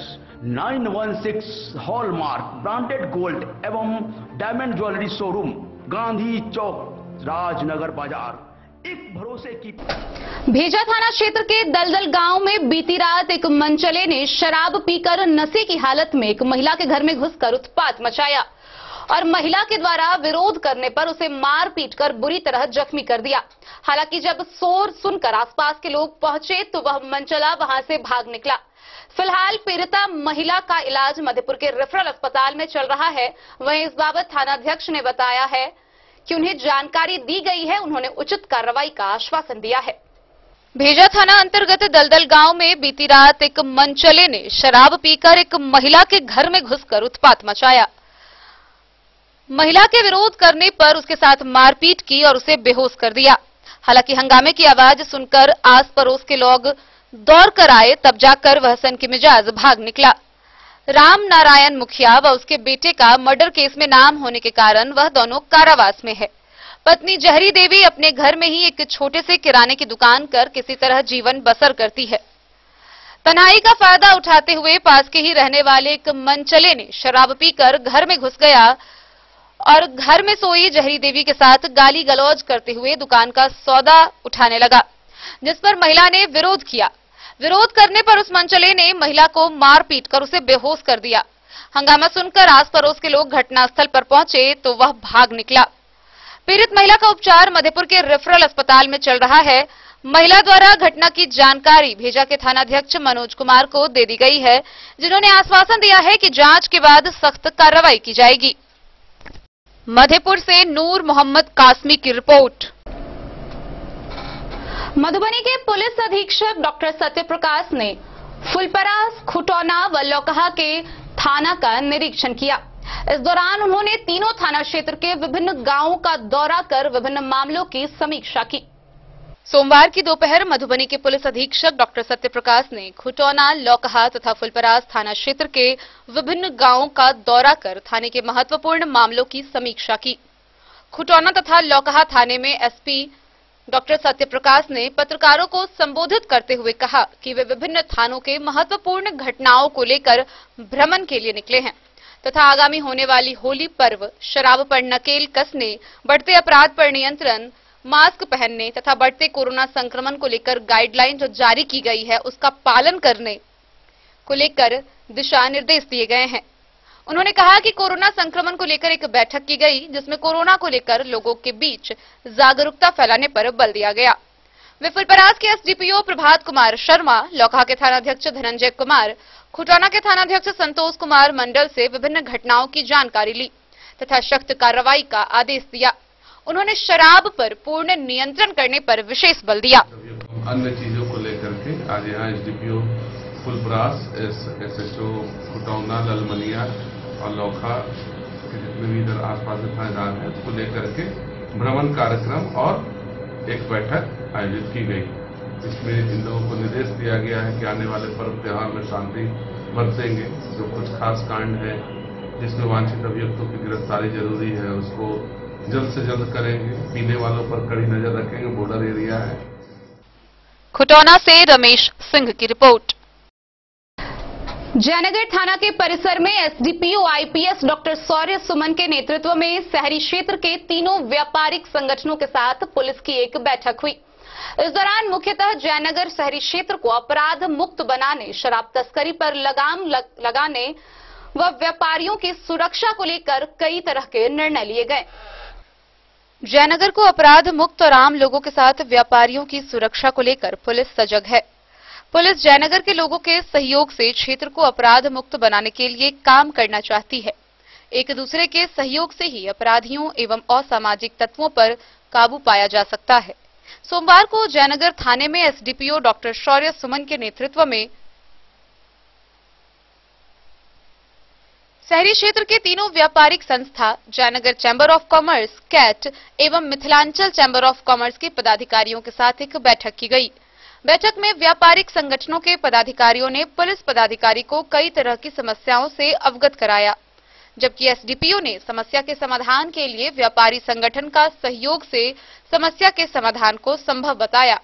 916 हॉलमार्क ब्रांडेड गोल्ड एवं डायमंड ज्वेलरी शोरूम, गांधी चौक, राजनगर बाजार, एक भरोसे की। भेजा थाना क्षेत्र के दलदल गांव में बीती रात एक मनचले ने शराब पीकर नशे की हालत में एक महिला के घर में घुसकर उत्पात मचाया और महिला के द्वारा विरोध करने पर उसे मार पीट कर बुरी तरह जख्मी कर दिया। हालांकि जब शोर सुनकर आसपास के लोग पहुंचे तो वह मनचला वहां से भाग निकला। फिलहाल पीड़िता महिला का इलाज मधेपुर के रेफरल अस्पताल में चल रहा है। वहीं इस बाबत थानाध्यक्ष ने बताया है कि उन्हें जानकारी दी गई है, उन्होंने उचित कार्रवाई का आश्वासन दिया है। भेजा थाना अंतर्गत दलदल गांव में बीती रात एक मनचले ने शराब पीकर एक महिला के घर में घुसकर उत्पात मचाया। महिला के विरोध करने पर उसके साथ मारपीट की और उसे बेहोश कर दिया। हालांकि हंगामे की आवाज सुनकर आस पड़ोस के लोग दौड़ कर आए, तब जाकर वह सन की मिजाज भाग निकला। राम नारायण मुखिया व उसके बेटे का मर्डर केस में नाम होने के कारण वह दोनों कारावास में है। पत्नी जहरी देवी अपने घर में ही एक छोटे से किराने की दुकान कर किसी तरह जीवन बसर करती है। तन्हाई का फायदा उठाते हुए पास के ही रहने वाले एक मनचले ने शराब पीकर घर में घुस गया और घर में सोई जहरी देवी के साथ गाली गलौज करते हुए दुकान का सौदा उठाने लगा, जिस पर महिला ने विरोध किया। विरोध करने पर उस मनचले ने महिला को मार पीट कर उसे बेहोश कर दिया। हंगामा सुनकर आस पड़ोस के लोग घटनास्थल पर पहुंचे तो वह भाग निकला। पीड़ित महिला का उपचार मधेपुर के रेफरल अस्पताल में चल रहा है। महिला द्वारा घटना की जानकारी भेजा के थानाध्यक्ष मनोज कुमार को दे दी गई है, जिन्होंने आश्वासन दिया है कि जांच के बाद सख्त कार्रवाई की जाएगी। मधेपुर से नूर मोहम्मद कासमी की रिपोर्ट। मधुबनी के पुलिस अधीक्षक डॉक्टर सत्यप्रकाश ने फुलपरास, खुटौना व लौकहा के थाना का निरीक्षण किया। इस दौरान उन्होंने तीनों थाना क्षेत्र के विभिन्न गांवों का दौरा कर विभिन्न मामलों की समीक्षा की। सोमवार की दोपहर मधुबनी के पुलिस अधीक्षक डॉक्टर सत्यप्रकाश ने खुटौना, लौकहा तथा फुलपरास थाना क्षेत्र के विभिन्न गांवों का दौरा कर थाने के महत्वपूर्ण मामलों की समीक्षा की। खुटौना तथा लौकहा थाने में एसपी डॉक्टर सत्यप्रकाश ने पत्रकारों को संबोधित करते हुए कहा कि वे विभिन्न थानों के महत्वपूर्ण घटनाओं को लेकर भ्रमण के लिए निकले हैं तथा आगामी होने वाली होली पर्व, शराब पर नकेल कसने, बढ़ते अपराध पर नियंत्रण, मास्क पहनने तथा बढ़ते कोरोना संक्रमण को लेकर गाइडलाइन जो जारी की गई है उसका पालन करने को लेकर दिशा निर्देश दिए गए हैं। उन्होंने कहा कि कोरोना संक्रमण को लेकर एक बैठक की गई, जिसमें कोरोना को लेकर लोगों के बीच जागरूकता फैलाने पर बल दिया गया। वे फुलपरास के एसडीपीओ प्रभात कुमार शर्मा, लौकहा के थानाध्यक्ष धनंजय कुमार, खुटौना के थानाध्यक्ष संतोष कुमार मंडल से विभिन्न घटनाओं की जानकारी ली तथा सख्त कार्रवाई का आदेश दिया। उन्होंने शराब पर पूर्ण नियंत्रण करने पर विशेष बल दिया। अन्य चीजों को लेकर के आज यहाँ एसडीपीओ फुलपरास, एसएचओ खुटौना, ललमनिया और लौकहा के जितने भी इधर आसपास के थानेदार हैं उसको लेकर के भ्रमण कार्यक्रम और एक बैठक आयोजित की गई। इसमें इन लोगों को निर्देश दिया गया है कि आने वाले पर्व त्योहार में शांति बरतेंगे। जो कुछ खास कांड है जिसमें वांछित अभियुक्तों की गिरफ्तारी जरूरी है उसको जल्द से जल्द करेंगे। पीने वालों पर कड़ी नजर रखेंगे, बॉर्डर एरिया है। खुटौना से रमेश सिंह की रिपोर्ट। जयनगर थाना के परिसर में एसडीपीओ आईपीएस डॉक्टर शौर्य सुमन के नेतृत्व में शहरी क्षेत्र के तीनों व्यापारिक संगठनों के साथ पुलिस की एक बैठक हुई। इस दौरान मुख्यतः जयनगर शहरी क्षेत्र को अपराध मुक्त बनाने, शराब तस्करी पर लगाम लगाने व व्यापारियों की सुरक्षा को लेकर कई तरह के निर्णय लिए गए। जयनगर को अपराध मुक्त और आम लोगों के साथ व्यापारियों की सुरक्षा को लेकर पुलिस सजग है। पुलिस जयनगर के लोगों के सहयोग से क्षेत्र को अपराध मुक्त बनाने के लिए काम करना चाहती है। एक दूसरे के सहयोग से ही अपराधियों एवं असामाजिक तत्वों पर काबू पाया जा सकता है। सोमवार को जयनगर थाने में एसडीपीओ डॉक्टर शौर्य सुमन के नेतृत्व में शहरी क्षेत्र के तीनों व्यापारिक संस्था, Jaynagar chamber of commerce, CAT एवं मिथिलांचल चैम्बर ऑफ कॉमर्स के पदाधिकारियों के साथ एक बैठक की गई। बैठक में व्यापारिक संगठनों के पदाधिकारियों ने पुलिस पदाधिकारी को कई तरह की समस्याओं से अवगत कराया, जबकि एसडीपीओ ने समस्या के समाधान के लिए व्यापारी संगठन का सहयोग से समस्या के समाधान को संभव बताया।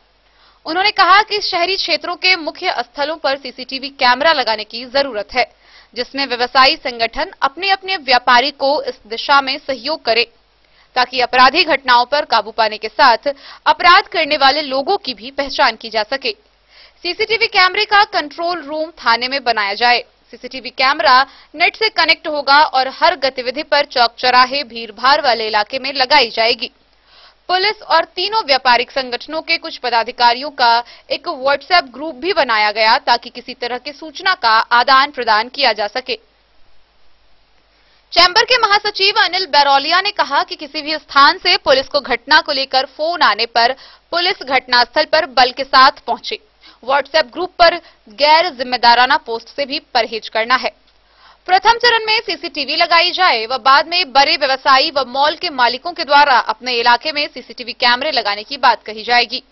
उन्होंने कहा कि शहरी क्षेत्रों के मुख्य स्थलों पर सीसीटीवी कैमरा लगाने की जरूरत है, जिसमें व्यवसायी संगठन अपने अपने व्यापारी को इस दिशा में सहयोग करे ताकि आपराधिक घटनाओं पर काबू पाने के साथ अपराध करने वाले लोगों की भी पहचान की जा सके। सीसीटीवी कैमरे का कंट्रोल रूम थाने में बनाया जाए। सीसीटीवी कैमरा नेट से कनेक्ट होगा और हर गतिविधि पर चौक चौराहे, भीड़-भाड़ वाले इलाके में लगाई जाएगी। पुलिस और तीनों व्यापारिक संगठनों के कुछ पदाधिकारियों का एक व्हाट्सएप ग्रुप भी बनाया गया ताकि किसी तरह की सूचना का आदान प्रदान किया जा सके। चैम्बर के महासचिव अनिल बैरोलिया ने कहा कि किसी भी स्थान से पुलिस को घटना को लेकर फोन आने पर पुलिस घटनास्थल पर बल के साथ पहुंचे। व्हाट्सएप ग्रुप पर गैर जिम्मेदाराना पोस्ट से भी परहेज करना है। प्रथम चरण में सीसीटीवी लगाई जाए व बाद में बड़े व्यवसायी व मॉल के मालिकों के द्वारा अपने इलाके में सीसीटीवी कैमरे लगाने की बात कही जाएगी।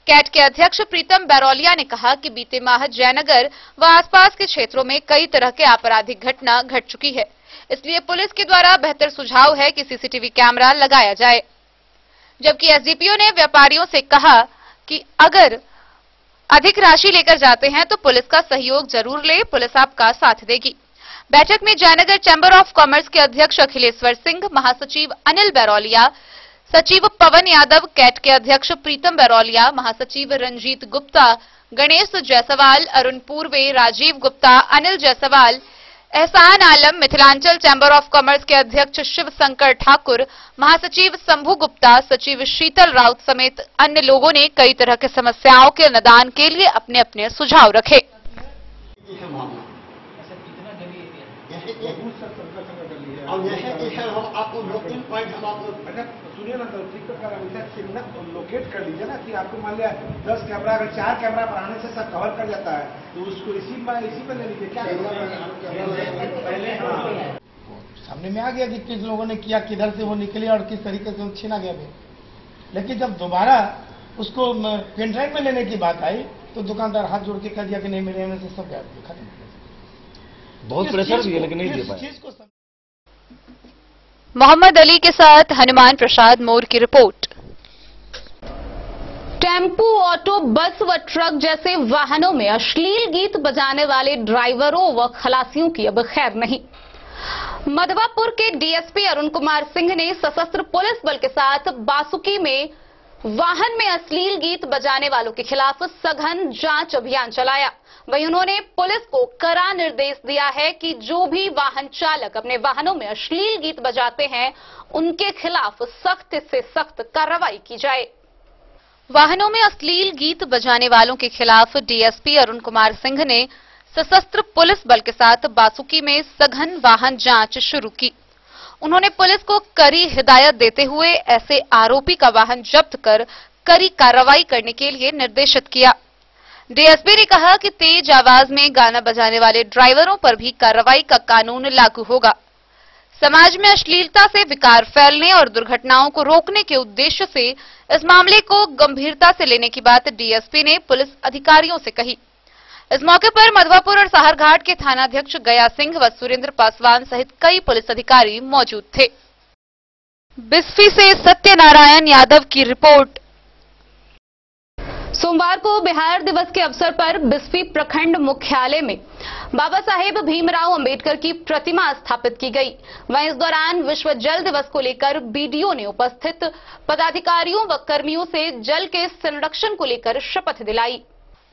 कैट के अध्यक्ष प्रीतम बैरोलिया ने कहा कि बीते माह जयनगर व आसपास के क्षेत्रों में कई तरह के आपराधिक घटना घट चुकी है, इसलिए पुलिस के द्वारा बेहतर सुझाव है कि सीसीटीवी कैमरा लगाया जाए। जबकि एसडीपीओ ने व्यापारियों से कहा कि अगर अधिक राशि लेकर जाते हैं तो पुलिस का सहयोग जरूर ले, पुलिस आपका साथ देगी। बैठक में जयनगर चैंबर ऑफ कॉमर्स के अध्यक्ष अखिलेश्वर सिंह, महासचिव अनिल बैरोलिया, सचिव पवन यादव, कैट के अध्यक्ष प्रीतम बैरोलिया, महासचिव रंजीत गुप्ता, गणेश जायसवाल, अरुण पूर्वे, राजीव गुप्ता, अनिल जायसवाल, एहसान आलम, मिथिलांचल चैंबर ऑफ कॉमर्स के अध्यक्ष शिव शंकर ठाकुर, महासचिव शंभू गुप्ता, सचिव शीतल राउत समेत अन्य लोगों ने कई तरह की समस्याओं के निदान के लिए अपने अपने सुझाव रखे। सुनिए ना, लोकेट कर लीजिए ना कि आपको मान लिया 10 कैमरा, अगर 4 कैमरा बनाने से सब कवर कर जाता है तो उसको इसी पे ले लीजिए। क्या पहले सामने में आ गया कि किस लोगों ने किया, किधर से वो निकले और किस तरीके से वो छीना गया भी। लेकिन जब दोबारा उसको पेन ड्राइव में लेने की बात आई तो दुकानदार हाथ जोड़ के कह दिया कि नहीं, मेरे में से सब खत्म। बहुत प्रेशर भी है लेकिन नहीं दे पाया। मोहम्मद अली के साथ हनुमान प्रसाद मोर की रिपोर्ट। टेम्पू, ऑटो, बस व ट्रक जैसे वाहनों में अश्लील गीत बजाने वाले ड्राइवरों व खलासियों की अब खैर नहीं। मधवापुर के डीएसपी अरुण कुमार सिंह ने सशस्त्र पुलिस बल के साथ बासुकी में वाहन में अश्लील गीत बजाने वालों के खिलाफ सघन जांच अभियान चलाया। वहीं उन्होंने पुलिस को कड़ा निर्देश दिया है कि जो भी वाहन चालक अपने वाहनों में अश्लील गीत बजाते हैं उनके खिलाफ सख्त से सख्त कार्रवाई की जाए। वाहनों में अश्लील गीत बजाने वालों के खिलाफ डीएसपी अरुण कुमार सिंह ने सशस्त्र पुलिस बल के साथ बासुकी में सघन वाहन जांच शुरू की। उन्होंने पुलिस को कड़ी हिदायत देते हुए ऐसे आरोपी का वाहन जब्त कर कड़ी कार्रवाई करने के लिए निर्देशित किया। डीएसपी ने कहा कि तेज आवाज में गाना बजाने वाले ड्राइवरों पर भी कार्रवाई का कानून लागू होगा। समाज में अश्लीलता से विकार फैलने और दुर्घटनाओं को रोकने के उद्देश्य से इस मामले को गंभीरता से लेने की बात डीएसपी ने पुलिस अधिकारियों से कही। इस मौके पर मधवापुर और साहरघाट के थानाध्यक्ष गया सिंह व सुरेंद्र पासवान सहित कई पुलिस अधिकारी मौजूद थे। बिस्फी से सत्यनारायण यादव की रिपोर्ट। सोमवार को बिहार दिवस के अवसर पर बिस्फी प्रखंड मुख्यालय में बाबा साहेब भीमराव अंबेडकर की प्रतिमा स्थापित की गई। वहीं इस दौरान विश्व जल दिवस को लेकर बीडीओ ने उपस्थित पदाधिकारियों व कर्मियों से जल के संरक्षण को लेकर शपथ दिलाई।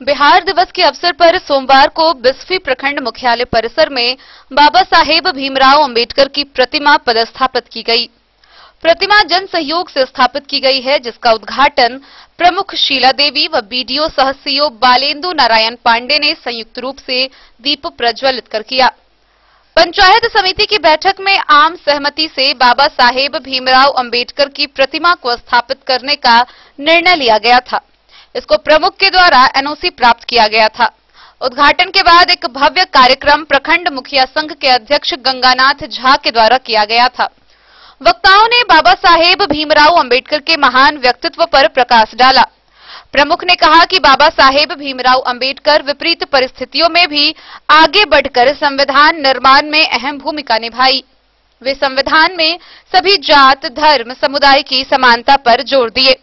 बिहार दिवस के अवसर पर सोमवार को बिस्फी प्रखंड मुख्यालय परिसर में बाबा साहेब भीमराव अंबेडकर की प्रतिमा पदस्थापित की गई। प्रतिमा जन सहयोग से स्थापित की गई है, जिसका उद्घाटन प्रमुख शीला देवी व बीडीओ सह सीओ बालेंदु नारायण पांडे ने संयुक्त रूप से दीप प्रज्वलित कर किया। पंचायत समिति की बैठक में आम सहमति से बाबा साहेब भीमराव अंबेडकर की प्रतिमा को स्थापित करने का निर्णय लिया गया था। इसको प्रमुख के द्वारा एनओसी प्राप्त किया गया था। उद्घाटन के बाद एक भव्य कार्यक्रम प्रखंड मुखिया संघ के अध्यक्ष गंगानाथ झा के द्वारा किया गया था। वक्ताओं ने बाबा साहेब भीमराव अंबेडकर के महान व्यक्तित्व पर प्रकाश डाला। प्रमुख ने कहा कि बाबा साहेब भीमराव अंबेडकर विपरीत परिस्थितियों में भी आगे बढ़कर संविधान निर्माण में अहम भूमिका निभाई। वे संविधान में सभी जात, धर्म, समुदाय की समानता पर जोर दिए।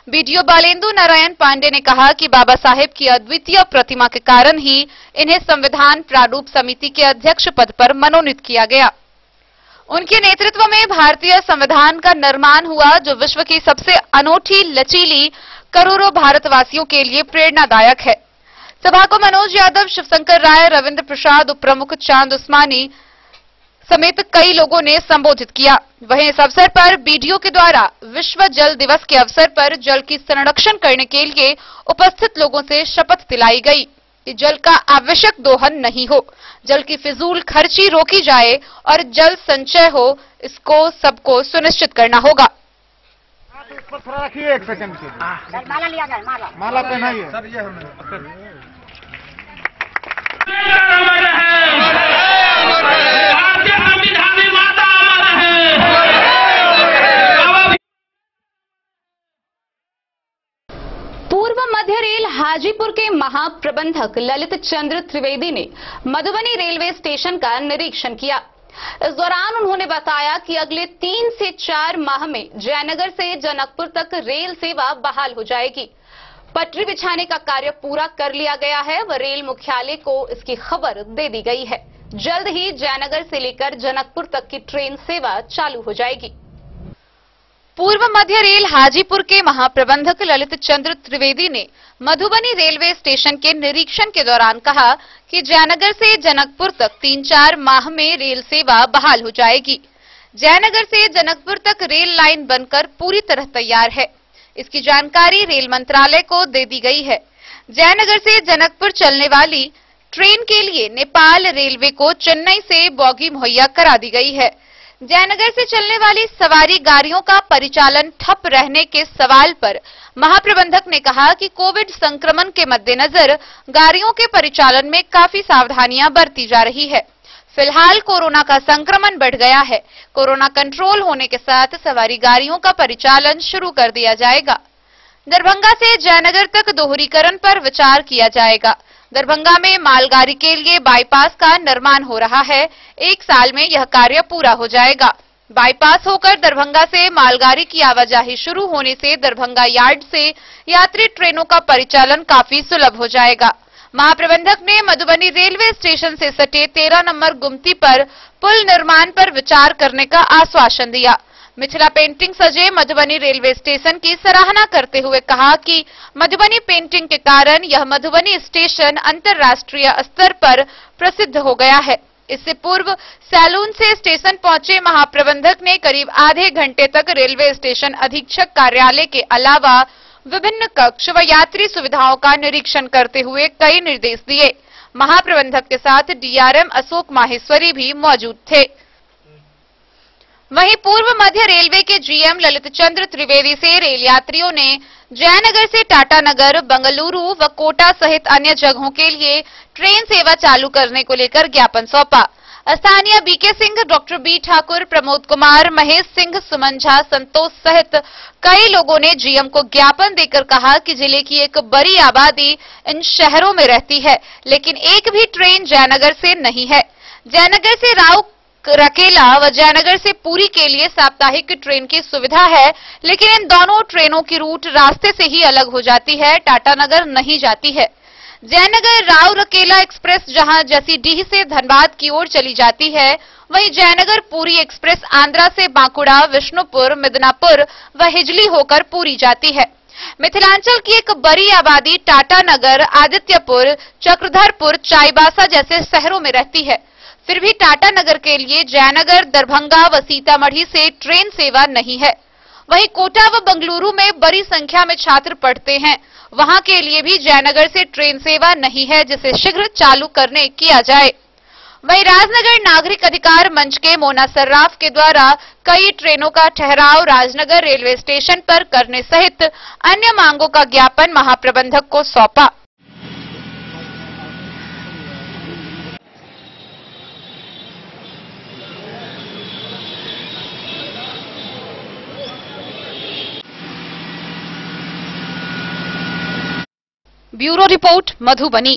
बीडीओ बालेंदु नारायण पांडे ने कहा कि बाबा साहेब की अद्वितीय प्रतिमा के कारण ही इन्हें संविधान प्रारूप समिति के अध्यक्ष पद पर मनोनीत किया गया। उनके नेतृत्व में भारतीय संविधान का निर्माण हुआ, जो विश्व की सबसे अनोखी, लचीली, करोड़ों भारतवासियों के लिए प्रेरणादायक है। सभा को मनोज यादव, शिवशंकर राय, रविंद्र प्रसाद, उप प्रमुख चांद उस्मानी समेत कई लोगों ने संबोधित किया। वहीं इस अवसर पर बीडीओ के द्वारा विश्व जल दिवस के अवसर पर जल की संरक्षण करने के लिए उपस्थित लोगों से शपथ दिलाई गई कि जल का आवश्यक दोहन नहीं हो, जल की फिजूल खर्ची रोकी जाए और जल संचय हो, इसको सबको सुनिश्चित करना होगा। थोड़ा रखिए, एक सेकंड के माला लिया जाए, माला पहनाइए सर। ये हाजीपुर के महाप्रबंधक ललित चंद्र त्रिवेदी ने मधुबनी रेलवे स्टेशन का निरीक्षण किया। इस दौरान उन्होंने बताया कि अगले 3 से 4 माह में जयनगर से जनकपुर तक रेल सेवा बहाल हो जाएगी। पटरी बिछाने का कार्य पूरा कर लिया गया है व रेल मुख्यालय को इसकी खबर दे दी गई है। जल्द ही जयनगर से लेकर जनकपुर तक की ट्रेन सेवा चालू हो जाएगी। पूर्व मध्य रेल हाजीपुर के महाप्रबंधक ललित चंद्र त्रिवेदी ने मधुबनी रेलवे स्टेशन के निरीक्षण के दौरान कहा कि जयनगर से जनकपुर तक 3-4 माह में रेल सेवा बहाल हो जाएगी। जयनगर से जनकपुर तक रेल लाइन बनकर पूरी तरह तैयार है। इसकी जानकारी रेल मंत्रालय को दे दी गई है। जयनगर से जनकपुर चलने वाली ट्रेन के लिए नेपाल रेलवे को चेन्नई से बोगी मुहैया करा दी गई है। जयनगर से चलने वाली सवारी गाड़ियों का परिचालन ठप रहने के सवाल पर महाप्रबंधक ने कहा कि कोविड संक्रमण के मद्देनजर गाड़ियों के परिचालन में काफी सावधानियां बरती जा रही है। फिलहाल कोरोना का संक्रमण बढ़ गया है। कोरोना कंट्रोल होने के साथ सवारी गाड़ियों का परिचालन शुरू कर दिया जाएगा। दरभंगा से जयनगर तक दोहरीकरण पर विचार किया जाएगा। दरभंगा में मालगाड़ी के लिए बाईपास का निर्माण हो रहा है। 1 साल में यह कार्य पूरा हो जाएगा। बाईपास होकर दरभंगा से मालगाड़ी की आवाजाही शुरू होने से दरभंगा यार्ड से यात्री ट्रेनों का परिचालन काफी सुलभ हो जाएगा। महाप्रबंधक ने मधुबनी रेलवे स्टेशन से सटे 13 नंबर गुमती पर पुल निर्माण पर विचार करने का आश्वासन दिया। मिथिला पेंटिंग सजे मधुबनी रेलवे स्टेशन की सराहना करते हुए कहा कि मधुबनी पेंटिंग के कारण यह मधुबनी स्टेशन अंतर्राष्ट्रीय स्तर पर प्रसिद्ध हो गया है। इससे पूर्व सैलून से स्टेशन पहुंचे महाप्रबंधक ने करीब आधे घंटे तक रेलवे स्टेशन अधीक्षक कार्यालय के अलावा विभिन्न कक्ष व यात्री सुविधाओं का निरीक्षण करते हुए कई निर्देश दिए। महाप्रबंधक के साथ डीआरएम अशोक माहेश्वरी भी मौजूद थे। वहीं पूर्व मध्य रेलवे के जीएम ललित चंद्र त्रिवेदी से रेल यात्रियों ने जयनगर से टाटानगर, बंगलुरु व कोटा सहित अन्य जगहों के लिए ट्रेन सेवा चालू करने को लेकर ज्ञापन सौंपा। स्थानीय BK Singh, doctor B Thakur, Pramod Kumar, Mahesh Singh, Suman Jha, Santosh सहित कई लोगों ने जीएम को ज्ञापन देकर कहा कि जिले की एक बड़ी आबादी इन शहरों में रहती है, लेकिन एक भी ट्रेन जयनगर से नहीं है। जयनगर से राव रकेला व जयनगर से पुरी के लिए साप्ताहिक ट्रेन की सुविधा है, लेकिन इन दोनों ट्रेनों की रूट रास्ते से ही अलग हो जाती है, टाटानगर नहीं जाती है। जयनगर राव रकेला एक्सप्रेस जहां जसीडीह से धनबाद की ओर चली जाती है, वहीं जयनगर पुरी एक्सप्रेस आंध्रा से बांकुड़ा, विष्णुपुर, मिदनापुर व हिजली होकर पुरी जाती है। मिथिलांचल की एक बड़ी आबादी टाटानगर, आदित्यपुर, चक्रधरपुर, चाईबासा जैसे शहरों में रहती है। फिर भी टाटानगर के लिए जयनगर, दरभंगा व सीतामढ़ी से ट्रेन सेवा नहीं है। वहीं कोटा व बंगलुरु में बड़ी संख्या में छात्र पढ़ते हैं, वहां के लिए भी जयनगर से ट्रेन सेवा नहीं है, जिसे शीघ्र चालू करने किया जाए। वहीं राजनगर नागरिक अधिकार मंच के मोना सर्राफ के द्वारा कई ट्रेनों का ठहराव राजनगर रेलवे स्टेशन पर करने सहित अन्य मांगों का ज्ञापन महाप्रबंधक को सौंपा। Bureau report Madhubani.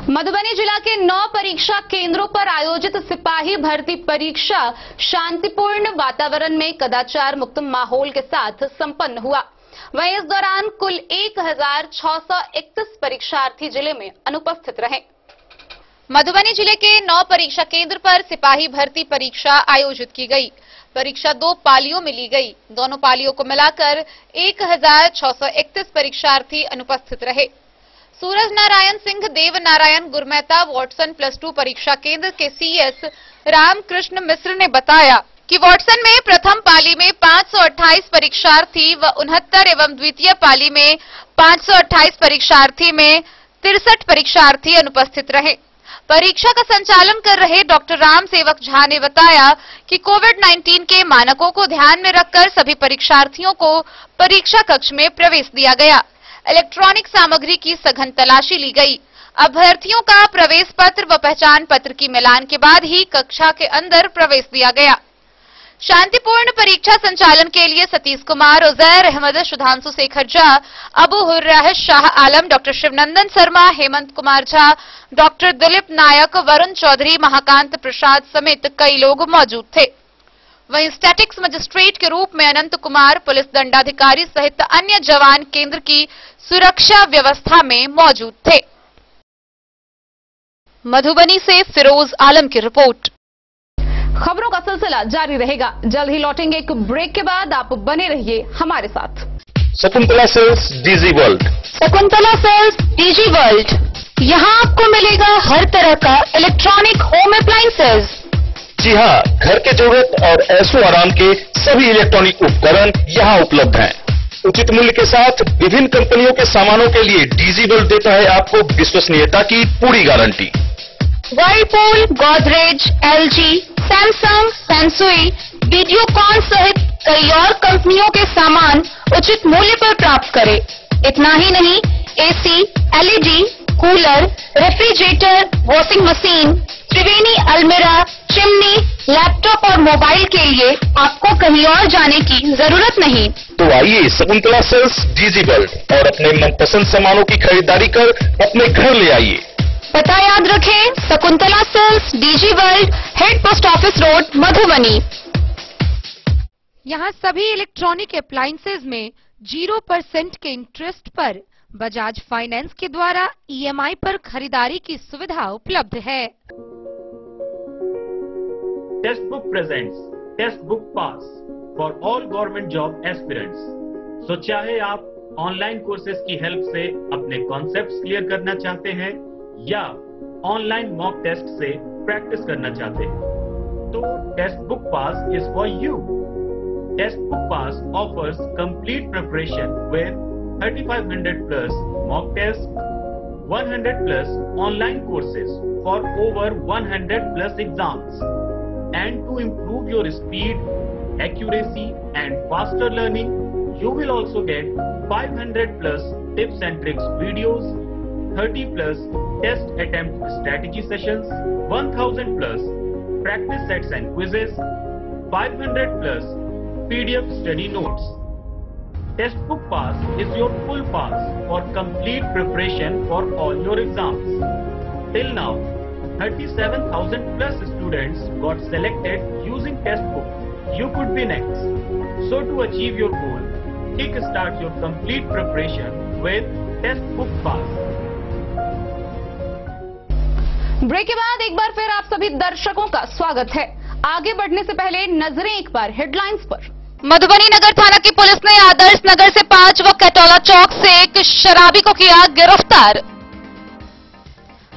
मधुबनी जिला के 9 परीक्षा केंद्रों पर आयोजित सिपाही भर्ती परीक्षा शांतिपूर्ण वातावरण में कदाचार मुक्त माहौल के साथ संपन्न हुआ। वहीं इस दौरान कुल 1631 परीक्षार्थी जिले में अनुपस्थित रहे। मधुबनी जिले के 9 परीक्षा केंद्र पर सिपाही भर्ती परीक्षा आयोजित की गई। परीक्षा 2 पालियों में ली गई। दोनों पालियों को मिलाकर 1631 परीक्षार्थी अनुपस्थित रहे। सूरज नारायण सिंह, देव नारायण गुरमेहता वॉटसन +2 परीक्षा केंद्र के सीएस रामकृष्ण मिश्र ने बताया कि वॉटसन में प्रथम पाली में 528 परीक्षार्थी व 69 एवं द्वितीय पाली में 528 परीक्षार्थी में 63 परीक्षार्थी अनुपस्थित रहे। परीक्षा का संचालन कर रहे डॉक्टर राम सेवक झा ने बताया कि कोविड-19 के मानकों को ध्यान में रखकर सभी परीक्षार्थियों को परीक्षा कक्ष में प्रवेश दिया गया। इलेक्ट्रॉनिक सामग्री की सघन तलाशी ली गई। अभ्यर्थियों का प्रवेश पत्र व पहचान पत्र की मिलान के बाद ही कक्षा के अंदर प्रवेश दिया गया। शांतिपूर्ण परीक्षा संचालन के लिए सतीश कुमार, उजैर अहमद, सुधांशु शेखर झा, अबू हुर्राह, शाह आलम, डॉक्टर शिवनंदन शर्मा, हेमंत कुमार झा, डॉक्टर दिलीप नायक, वरुण चौधरी, महाकांत प्रसाद समेत कई लोग मौजूद थे। वहीं स्टैटिक्स मजिस्ट्रेट के रूप में अनंत कुमार, पुलिस दंडाधिकारी सहित अन्य जवान केंद्र की सुरक्षा व्यवस्था में मौजूद थे। मधुबनी से फिरोज आलम की रिपोर्ट। खबरों का सिलसिला जारी रहेगा। जल्द ही लौटेंगे एक ब्रेक के बाद। आप बने रहिए हमारे साथ। Shakuntala sales DG world. Shakuntala sales DG world, यहाँ आपको मिलेगा हर तरह का इलेक्ट्रॉनिक होम अप्लायंसेज। जी हाँ, घर के जरूरत और ऐशो आराम के सभी इलेक्ट्रॉनिक उपकरण यहाँ उपलब्ध हैं। उचित मूल्य के साथ विभिन्न कंपनियों के सामानों के लिए डीजी वर्ल्ड देता है आपको विश्वसनीयता की पूरी guarantee. Whirlpool, Godrej, LG, Samsung, Sansui, Videocon सहित कई और कंपनियों के सामान उचित मूल्य पर प्राप्त करें। इतना ही नहीं, AC, LED, cooler, refrigerator, washing machine, Triveni अलमीरा, चिमनी, लैपटॉप और मोबाइल के लिए आपको कहीं और जाने की जरूरत नहीं। तो आइए शकुंतला सेल्स डीजी वर्ल्ड और अपने मनपसंद सामानों की खरीदारी कर अपने घर ले आइए। पता याद रखें, Shakuntala sales DG world, head post office road, Madhubani. यहाँ सभी इलेक्ट्रॉनिक अप्लायंसेज में 0% के इंटरेस्ट पर बजाज फाइनेंस के द्वारा ईएमआई पर खरीदारी की सुविधा उपलब्ध है। Test book presents test book pass for all government job aspirants. So चाहे आप ऑनलाइन कोर्सेज की हेल्प से अपने कॉन्सेप्ट्स क्लियर करना चाहते हैं या ऑनलाइन मॉक टेस्ट से प्रैक्टिस करना चाहते हैं, तो test book pass is for you. Test book pass offers complete preparation with 3500 plus mock test, 100 plus online courses for over 100 plus exams. And to improve your speed, accuracy and faster learning, you will also get 500 plus tips and tricks videos, 30 plus test attempt strategy sessions, 1000 plus practice sets and quizzes, 500 plus PDF study notes. Test book pass is your full pass for complete preparation for all your exams. Till now, 37,000 plus students got selected using test book. You could be next. So to achieve your goal, kickstart your complete preparation with test book pass. Break के बाद एक बार फिर आप सभी दर्शकों का स्वागत है। आगे बढ़ने से पहले नजरें एक बार हेडलाइंस पर। मधुबनी नगर थाना की पुलिस ने आदर्श नगर से 5 व कटौला चौक से एक शराबी को किया गिरफ्तार।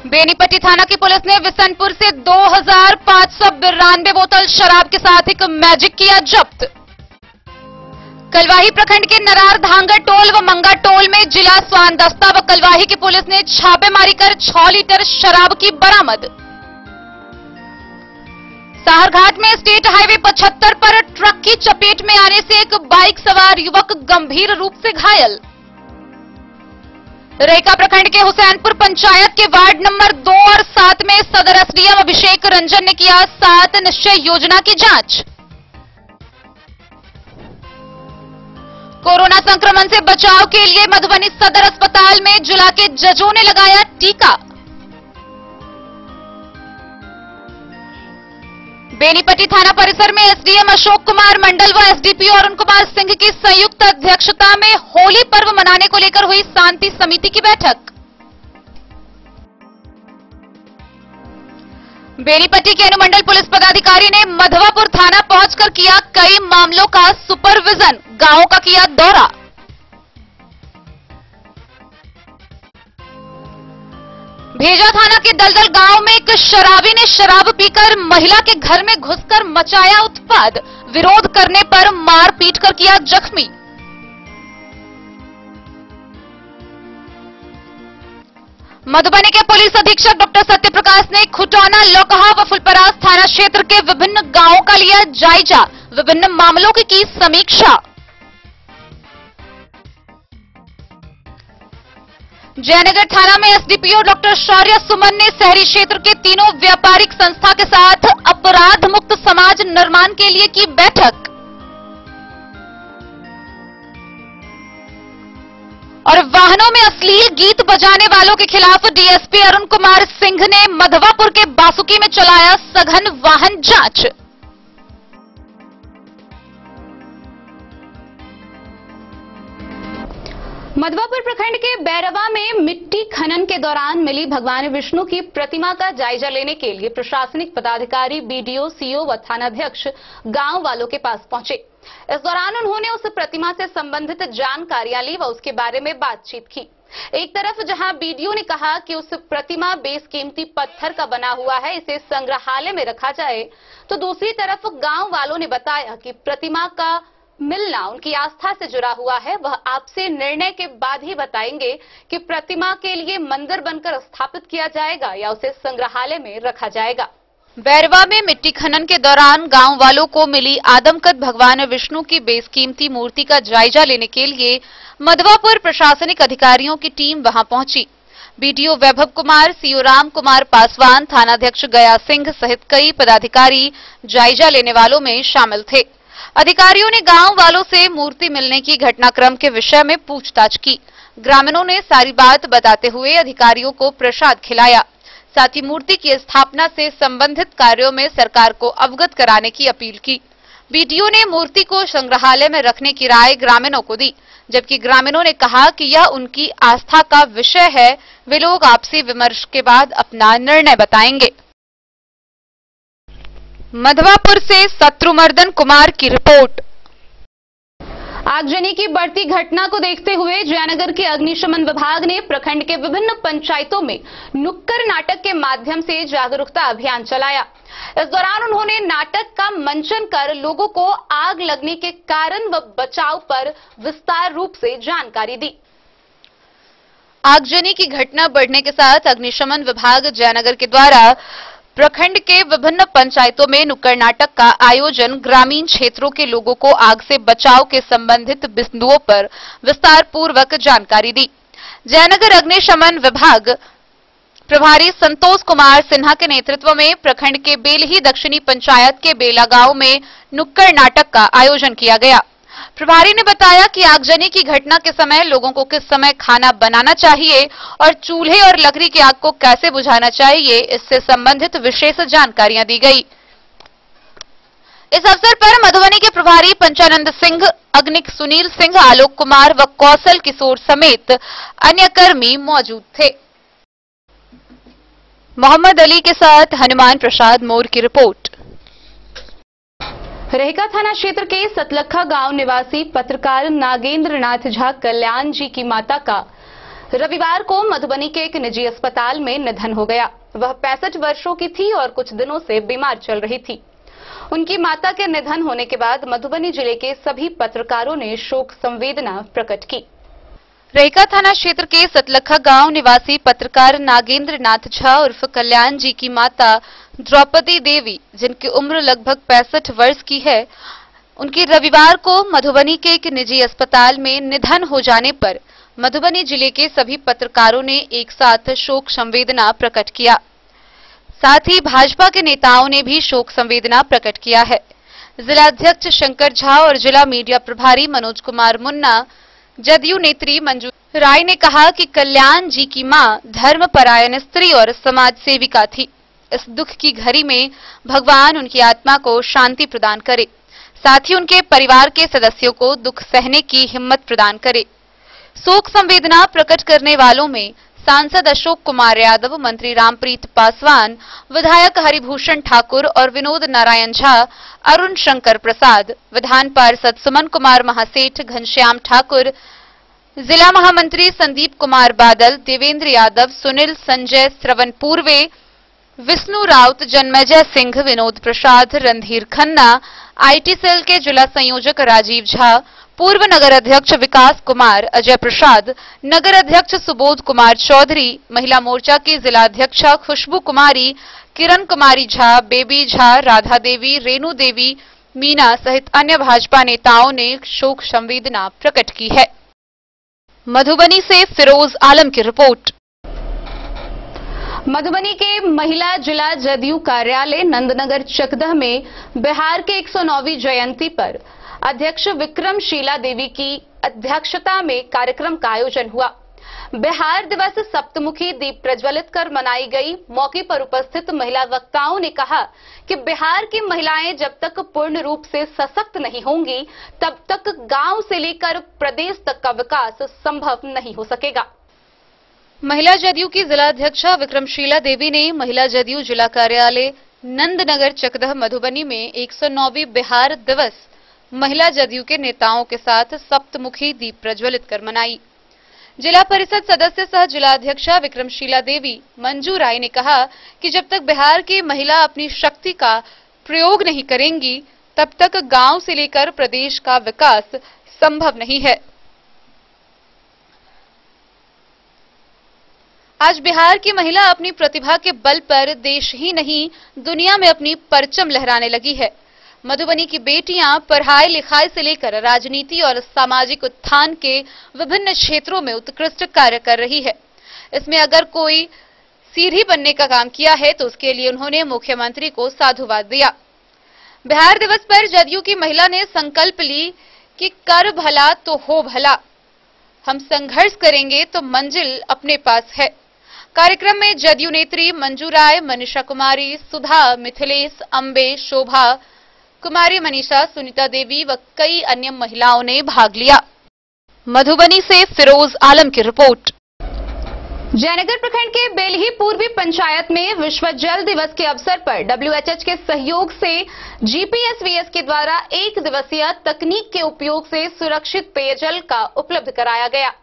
बेनीपट्टी थाना की पुलिस ने विसनपुर से 2592 बोतल शराब के साथ एक मैजिक किया जब्त। कलवाही प्रखंड के नरार धांगर टोल व मंगा टोल में जिला स्वान दस्ता व कलवाही की पुलिस ने छापेमारी कर 6 लीटर शराब की बरामद। साहरघाट में स्टेट हाईवे 75 पर ट्रक की चपेट में आने से एक बाइक सवार युवक गंभीर रूप से घायल। रेका प्रखंड के हुसैनपुर पंचायत के वार्ड नंबर 2 और 7 में सदर एसडीएम अभिषेक रंजन ने किया 7 निश्चय योजना की जांच। कोरोना संक्रमण से बचाव के लिए मधुबनी सदर अस्पताल में जिला के जजों ने लगाया टीका। बेनीपट्टी थाना परिसर में एसडीएम अशोक कुमार मंडल व एसडीपीओ अरुण कुमार सिंह की संयुक्त अध्यक्षता में होली पर्व मनाने को लेकर हुई शांति समिति की बैठक। बेनीपट्टी के अनुमंडल पुलिस पदाधिकारी ने मधवापुर थाना पहुंचकर किया कई मामलों का सुपरविजन, गांवों का किया दौरा। भेजा थाना के दलदल गांव में एक शराबी ने शराब पीकर महिला के घर में घुसकर मचाया उत्पात, विरोध करने पर मार पीट कर किया जख्मी। मधुबनी के पुलिस अधीक्षक डॉक्टर सत्यप्रकाश ने खुटौना, लोकहा व फुलपरास थाना क्षेत्र के विभिन्न गांवों का लिया जायजा, विभिन्न मामलों की समीक्षा। जयनगर थाना में एसडीपीओ डॉक्टर शौर्य सुमन ने शहरी क्षेत्र के तीनों व्यापारिक संस्था के साथ अपराध मुक्त समाज निर्माण के लिए की बैठक। और वाहनों में अश्लील गीत बजाने वालों के खिलाफ डीएसपी अरुण कुमार सिंह ने मधवापुर के बासुकी में चलाया सघन वाहन जांच। मधवापुर प्रखंड के बैरवा में मिट्टी खनन के दौरान मिली भगवान विष्णु की प्रतिमा का जायजा लेने के लिए प्रशासनिक पदाधिकारी, बीडीओ, सीओ व थानाध्यक्ष गांव वालों के पास पहुंचे। इस दौरान उन्होंने उस प्रतिमा से संबंधित जानकारियां ली व उसके बारे में बातचीत की। एक तरफ जहां बीडीओ ने कहा कि उस प्रतिमा बेशकीमती पत्थर का बना हुआ है, इसे संग्रहालय में रखा जाए, तो दूसरी तरफ गांव वालों ने बताया कि प्रतिमा का मिलना उनकी आस्था से जुड़ा हुआ है। वह आपसे निर्णय के बाद ही बताएंगे कि प्रतिमा के लिए मंदिर बनकर स्थापित किया जाएगा या उसे संग्रहालय में रखा जाएगा। बैरवा में मिट्टी खनन के दौरान गांव वालों को मिली आदमकद भगवान विष्णु की बेशकीमती मूर्ति का जायजा लेने के लिए मधवापुर प्रशासनिक अधिकारियों की टीम वहां पहुंची। बीडीओ वैभव कुमार, सीओ राम कुमार पासवान, थानाध्यक्ष गया सिंह सहित कई पदाधिकारी जायजा लेने वालों में शामिल थे। अधिकारियों ने गांव वालों से मूर्ति मिलने की घटनाक्रम के विषय में पूछताछ की। ग्रामीणों ने सारी बात बताते हुए अधिकारियों को प्रसाद खिलाया। साथ ही मूर्ति की स्थापना से संबंधित कार्यों में सरकार को अवगत कराने की अपील की। बीडीओ ने मूर्ति को संग्रहालय में रखने की राय ग्रामीणों को दी, जबकि ग्रामीणों ने कहा कि यह उनकी आस्था का विषय है। वे लोग आपसी विमर्श के बाद अपना निर्णय बताएंगे। मधवापुर से शत्रुमर्दन कुमार की रिपोर्ट। आगजनी की बढ़ती घटना को देखते हुए जयनगर के अग्निशमन विभाग ने प्रखंड के विभिन्न पंचायतों में नुक्कड़ नाटक के माध्यम से जागरूकता अभियान चलाया। इस दौरान उन्होंने नाटक का मंचन कर लोगों को आग लगने के कारण व बचाव पर विस्तार रूप से जानकारी दी। आगजनी की घटना बढ़ने के साथ अग्निशमन विभाग जयनगर के द्वारा प्रखंड के विभिन्न पंचायतों में नुक्कड़ नाटक का आयोजन ग्रामीण क्षेत्रों के लोगों को आग से बचाव के संबंधित बिंदुओं पर विस्तार पूर्वक जानकारी दी। जयनगर अग्निशमन विभाग प्रभारी संतोष कुमार सिन्हा के नेतृत्व में प्रखंड के बेलही दक्षिणी पंचायत के बेला गांव में नुक्कड़ नाटक का आयोजन किया गया। प्रभारी ने बताया कि आगजनी की घटना के समय लोगों को किस समय खाना बनाना चाहिए और चूल्हे और लकड़ी की आग को कैसे बुझाना चाहिए, इससे संबंधित विशेष जानकारियां दी गई। इस अवसर पर मधुबनी के प्रभारी पंचानंद सिंह, अग्निक सुनील सिंह, आलोक कुमार व कौशल किशोर समेत अन्य कर्मी मौजूद थे। मोहम्मद अली के साथ हनुमान प्रसाद मोर की रिपोर्ट। रेहका थाना क्षेत्र के सतलखा गांव निवासी पत्रकार नागेंद्र नाथ झा कल्याण जी की माता का रविवार को मधुबनी के एक निजी अस्पताल में निधन हो गया। वह 65 वर्षों की थी और कुछ दिनों से बीमार चल रही थी। उनकी माता के निधन होने के बाद मधुबनी जिले के सभी पत्रकारों ने शोक संवेदना प्रकट की। रेहका थाना क्षेत्र के सतलखा गांव निवासी पत्रकार नागेंद्र नाथ झा उर्फ कल्याण जी की माता द्रौपदी देवी, जिनकी उम्र लगभग 65 वर्ष की है, उनकी रविवार को मधुबनी के एक निजी अस्पताल में निधन हो जाने पर मधुबनी जिले के सभी पत्रकारों ने एक साथ शोक संवेदना प्रकट किया। साथ ही भाजपा के नेताओं ने भी शोक संवेदना प्रकट किया है। जिलाध्यक्ष शंकर झा और जिला मीडिया प्रभारी मनोज कुमार मुन्ना, जदयू नेत्री मंजू राय ने कहा कि कल्याण जी की मां धर्मपरायण स्त्री और समाज सेविका थी। इस दुख की घड़ी में भगवान उनकी आत्मा को शांति प्रदान करे, साथ ही उनके परिवार के सदस्यों को दुख सहने की हिम्मत प्रदान करे। शोक संवेदना प्रकट करने वालों में सांसद अशोक कुमार यादव, मंत्री रामप्रीत पासवान, विधायक हरिभूषण ठाकुर और विनोद नारायण झा, अरुण शंकर प्रसाद, विधान पार्षद सुमन कुमार महासेठ, घनश्याम ठाकुर, जिला महामंत्री संदीप कुमार बादल, देवेंद्र यादव, सुनील, संजय, श्रवण पूर्वे, विष्णु राउत, जन्मेजय सिंह, विनोद प्रसाद, रणधीर खन्ना, आईटी सेल के जिला संयोजक राजीव झा, पूर्व नगर अध्यक्ष विकास कुमार, अजय प्रसाद, नगर अध्यक्ष सुबोध कुमार चौधरी, महिला मोर्चा की जिला अध्यक्षा खुशबू कुमारी, किरण कुमारी झा, बेबी झा, राधा देवी, रेणु देवी, मीना सहित अन्य भाजपा नेताओं ने शोक संवेदना प्रकट की है। मधुबनी से फिरोज आलम की रिपोर्ट। मधुबनी के महिला जिला जदयू कार्यालय नंदनगर चकदह में बिहार के 109वीं जयंती पर अध्यक्ष विक्रमशीला देवी की अध्यक्षता में कार्यक्रम का आयोजन हुआ। बिहार दिवस सप्तमुखी दीप प्रज्वलित कर मनाई गई। मौके पर उपस्थित महिला वक्ताओं ने कहा कि बिहार की महिलाएं जब तक पूर्ण रूप से सशक्त नहीं होंगी, तब तक गांव से लेकर प्रदेश तक का विकास संभव नहीं हो सकेगा। महिला जदयू की जिला अध्यक्षा विक्रमशीला देवी ने महिला जदयू जिला कार्यालय नंदनगर चकदह मधुबनी में 109वीं बिहार दिवस महिला जदयू के नेताओं के साथ सप्तमुखी दीप प्रज्वलित कर मनाई। जिला परिषद सदस्य सह जिला अध्यक्षा विक्रमशीला देवी मंजू राय ने कहा कि जब तक बिहार की महिला अपनी शक्ति का प्रयोग नहीं करेंगी, तब तक गांव से लेकर प्रदेश का विकास संभव नहीं है। आज बिहार की महिला अपनी प्रतिभा के बल पर देश ही नहीं, दुनिया में अपनी परचम लहराने लगी है। मधुबनी की बेटियां पढ़ाई लिखाई से लेकर राजनीति और सामाजिक उत्थान के विभिन्न क्षेत्रों में उत्कृष्ट कार्य कर रही है। इसमें अगर कोई सीढ़ी बनने का काम किया है तो उसके लिए उन्होंने मुख्यमंत्री को साधुवाद दिया। बिहार दिवस पर जदयू की महिला ने संकल्प ली कि कर भला तो हो भला, हम संघर्ष करेंगे तो मंजिल अपने पास है। कार्यक्रम में जदयू नेत्री मंजू राय, मनीषा कुमारी, सुधा, मिथिलेश, अंबे, शोभा कुमारी, मनीषा, सुनीता देवी व कई अन्य महिलाओं ने भाग लिया। मधुबनी से फिरोज आलम की रिपोर्ट। जयनगर प्रखंड के बेलही पूर्वी पंचायत में विश्व जल दिवस के अवसर पर WHH के सहयोग से GPSVS के द्वारा 1 दिवसीय तकनीक के उपयोग से सुरक्षित पेयजल का उपलब्ध कराया गया।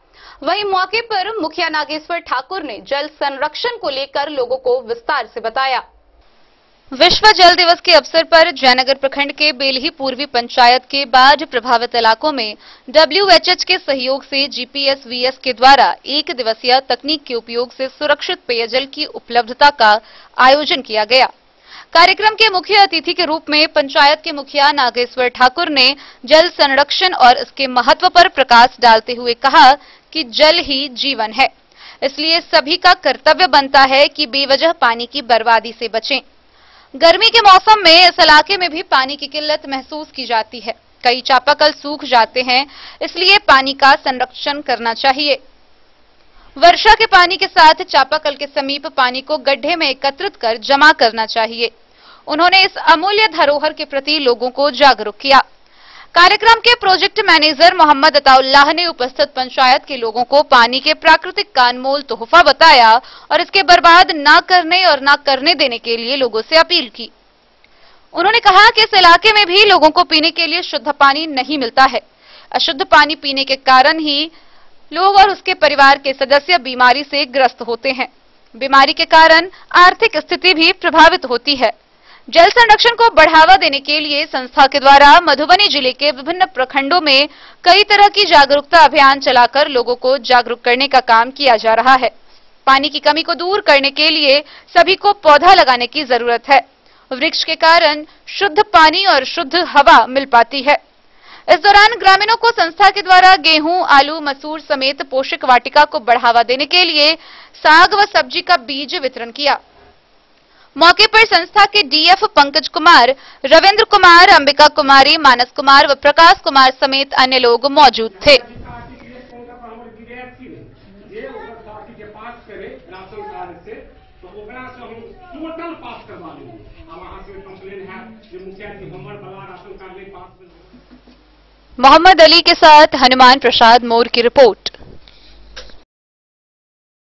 वहीं मौके पर मुखिया नागेश्वर ठाकुर ने जल संरक्षण को लेकर लोगों को विस्तार से बताया। विश्व जल दिवस के अवसर पर जयनगर प्रखंड के बेलही पूर्वी पंचायत के बाढ़ प्रभावित इलाकों में WHH के सहयोग से GPSVS के द्वारा 1 दिवसीय तकनीक के उपयोग से सुरक्षित पेयजल की उपलब्धता का आयोजन किया गया। कार्यक्रम के मुख्य अतिथि के रूप में पंचायत के मुखिया नागेश्वर ठाकुर ने जल संरक्षण और इसके महत्व पर प्रकाश डालते हुए कहा कि जल ही जीवन है, इसलिए सभी का कर्तव्य बनता है कि बेवजह पानी की बर्बादी से बचें। गर्मी के मौसम में इस इलाके में भी पानी की किल्लत महसूस की जाती है। कई चापाकल सूख जाते हैं, इसलिए पानी का संरक्षण करना चाहिए। वर्षा के पानी के साथ चापाकल के समीप पानी को गड्ढे में एकत्रित कर जमा करना चाहिए। उन्होंने इस अमूल्य धरोहर के प्रति लोगों को जागरूक किया। कार्यक्रम के प्रोजेक्ट मैनेजर मोहम्मद अताउल्लाह ने उपस्थित पंचायत के लोगों को पानी के प्राकृतिक का अनमोल तोहफा बताया और इसके बर्बाद न करने और न करने देने के लिए लोगों से अपील की। उन्होंने कहा कि इस इलाके में भी लोगों को पीने के लिए शुद्ध पानी नहीं मिलता है। अशुद्ध पानी पीने के कारण ही लोग और उसके परिवार के सदस्य बीमारी से ग्रस्त होते हैं। बीमारी के कारण आर्थिक स्थिति भी प्रभावित होती है। जल संरक्षण को बढ़ावा देने के लिए संस्था के द्वारा मधुबनी जिले के विभिन्न प्रखंडों में कई तरह की जागरूकता अभियान चलाकर लोगों को जागरूक करने का काम किया जा रहा है। पानी की कमी को दूर करने के लिए सभी को पौधा लगाने की जरूरत है। वृक्ष के कारण शुद्ध पानी और शुद्ध हवा मिल पाती है। इस दौरान ग्रामीणों को संस्था के द्वारा गेहूं, आलू, मसूर समेत पोषक वाटिका को बढ़ावा देने के लिए साग व सब्जी का बीज वितरण किया। मौके पर संस्था के DF पंकज कुमार, रविंद्र कुमार, अंबिका कुमारी, मानस कुमार व प्रकाश कुमार समेत अन्य लोग मौजूद थे। मोहम्मद अली के साथ हनुमान प्रसाद मोर की रिपोर्ट।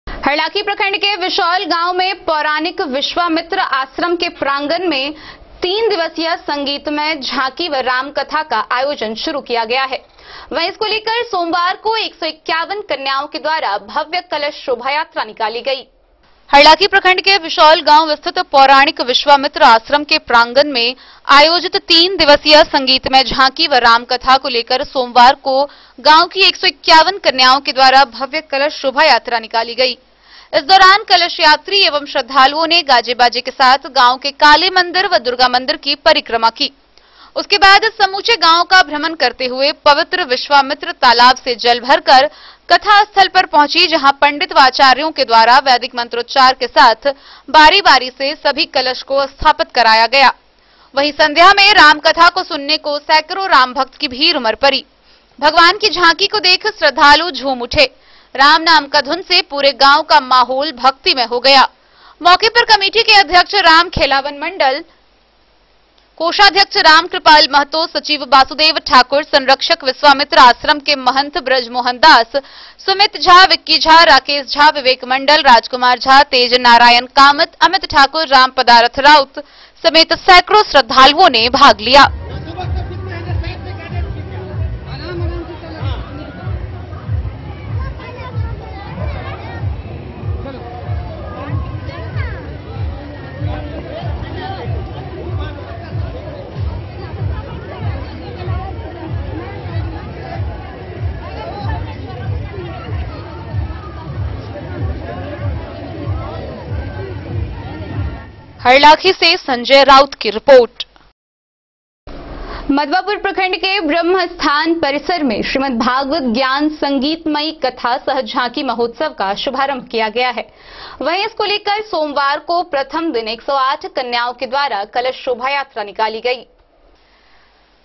हरलाखी प्रखंड के विशौल गांव में पौराणिक विश्वामित्र आश्रम के प्रांगण में 3 दिवसीय संगीतमय झांकी व रामकथा का आयोजन शुरू किया गया है। वहीं इसको लेकर सोमवार को 151 कन्याओं के द्वारा भव्य कलश शोभा यात्रा निकाली गई। हरलाखी प्रखंड के विशौल गांव स्थित पौराणिक विश्वामित्र आश्रम के प्रांगण में आयोजित 3 दिवसीय संगीतमय झांकी व रामकथा को लेकर सोमवार को गांव की 151 कन्याओं के द्वारा भव्य कलश शोभा यात्रा निकाली गई। इस दौरान कलश यात्री एवं श्रद्धालुओं ने गाजे बाजे के साथ गांव के काली मंदिर व दुर्गा मंदिर की परिक्रमा की। उसके बाद समूचे गांव का भ्रमण करते हुए पवित्र विश्वामित्र तालाब से जल भरकर कथा स्थल पर पहुंची, जहां पंडित व आचार्यों के द्वारा वैदिक मंत्रोच्चार के साथ बारी बारी से सभी कलश को स्थापित कराया गया। वहीं संध्या में राम कथा को सुनने को सैकड़ों राम भक्त की भीड़ उमड़ पड़ी। भगवान की झांकी को देख श्रद्धालु झूम उठे। राम नाम का धुन से पूरे गांव का माहौल भक्तिमय हो गया। मौके पर कमेटी के अध्यक्ष राम खेलावन मंडल, कोषाध्यक्ष राम कृपाल महतो, सचिव वासुदेव ठाकुर, संरक्षक विश्वामित्र आश्रम के महंत ब्रजमोहन दास, सुमित झा, विक्की झा, राकेश झा, विवेक मंडल, राजकुमार झा, तेज नारायण कामत, अमित ठाकुर, राम पदारथ राउत समेत सैकड़ों श्रद्धालुओं ने भाग लिया। हरलाखी से संजय राउत की रिपोर्ट। मधवापुर प्रखंड के ब्रह्म स्थान परिसर में श्रीमद् भागवत ज्ञान संगीतमयी कथा सह झांकी महोत्सव का शुभारंभ किया गया है। वहीं इसको लेकर सोमवार को प्रथम दिन 108 कन्याओं के द्वारा कलश शोभा यात्रा निकाली गई।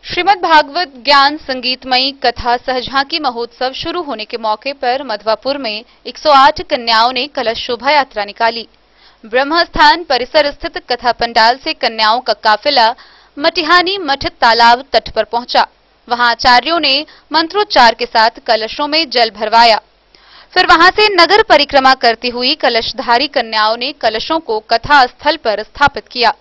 श्रीमद् भागवत ज्ञान संगीतमयी कथा सह झांकी महोत्सव शुरू होने के मौके पर मधवापुर में 108 कन्याओं ने कलश शोभा यात्रा निकाली। ब्रह्मस्थान परिसर स्थित कथा पंडाल से कन्याओं का काफिला मटिहानी मठ तालाब तट पर पहुंचा। वहां आचार्यों ने मंत्रोच्चार के साथ कलशों में जल भरवाया। फिर वहां से नगर परिक्रमा करती हुई कलशधारी कन्याओं ने कलशों को कथा स्थल पर स्थापित किया।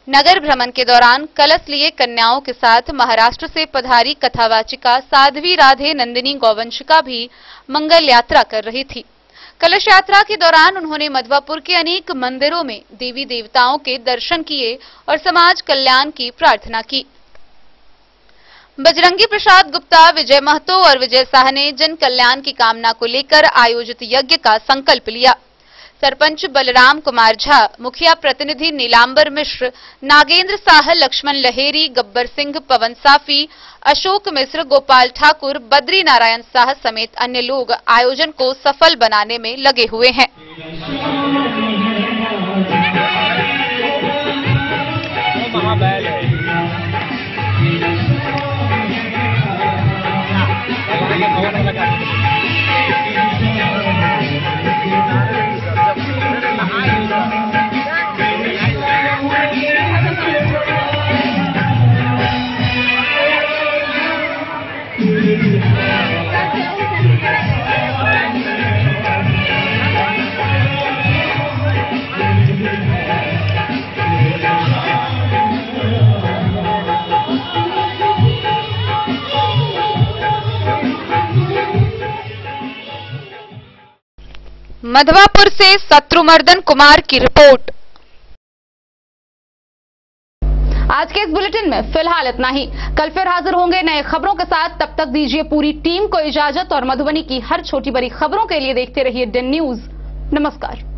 नगर भ्रमण के दौरान कलश लिए कन्याओं के साथ महाराष्ट्र से पधारी कथावाचिका साध्वी राधे नंदिनी गौवंशिका भी मंगल यात्रा कर रही थी। कलश यात्रा के दौरान उन्होंने मधवापुर के अनेक मंदिरों में देवी देवताओं के दर्शन किए और समाज कल्याण की प्रार्थना की। बजरंगी प्रसाद गुप्ता, विजय महतो और विजय शाह ने जन कल्याण की कामना को लेकर आयोजित यज्ञ का संकल्प लिया। सरपंच बलराम कुमार झा, मुखिया प्रतिनिधि नीलांबर मिश्र, नागेंद्र साह, लक्ष्मण लहेरी, गब्बर सिंह, पवन साफी, अशोक मिश्र, गोपाल ठाकुर, बद्री नारायण साह समेत अन्य लोग आयोजन को सफल बनाने में लगे हुए हैं। मधवापुर से शत्रुमर्दन कुमार की रिपोर्ट। आज के इस बुलेटिन में फिलहाल इतना ही। कल फिर हाजिर होंगे नए खबरों के साथ। तब तक दीजिए पूरी टीम को इजाजत और मधुबनी की हर छोटी बड़ी खबरों के लिए देखते रहिए DEN न्यूज। नमस्कार।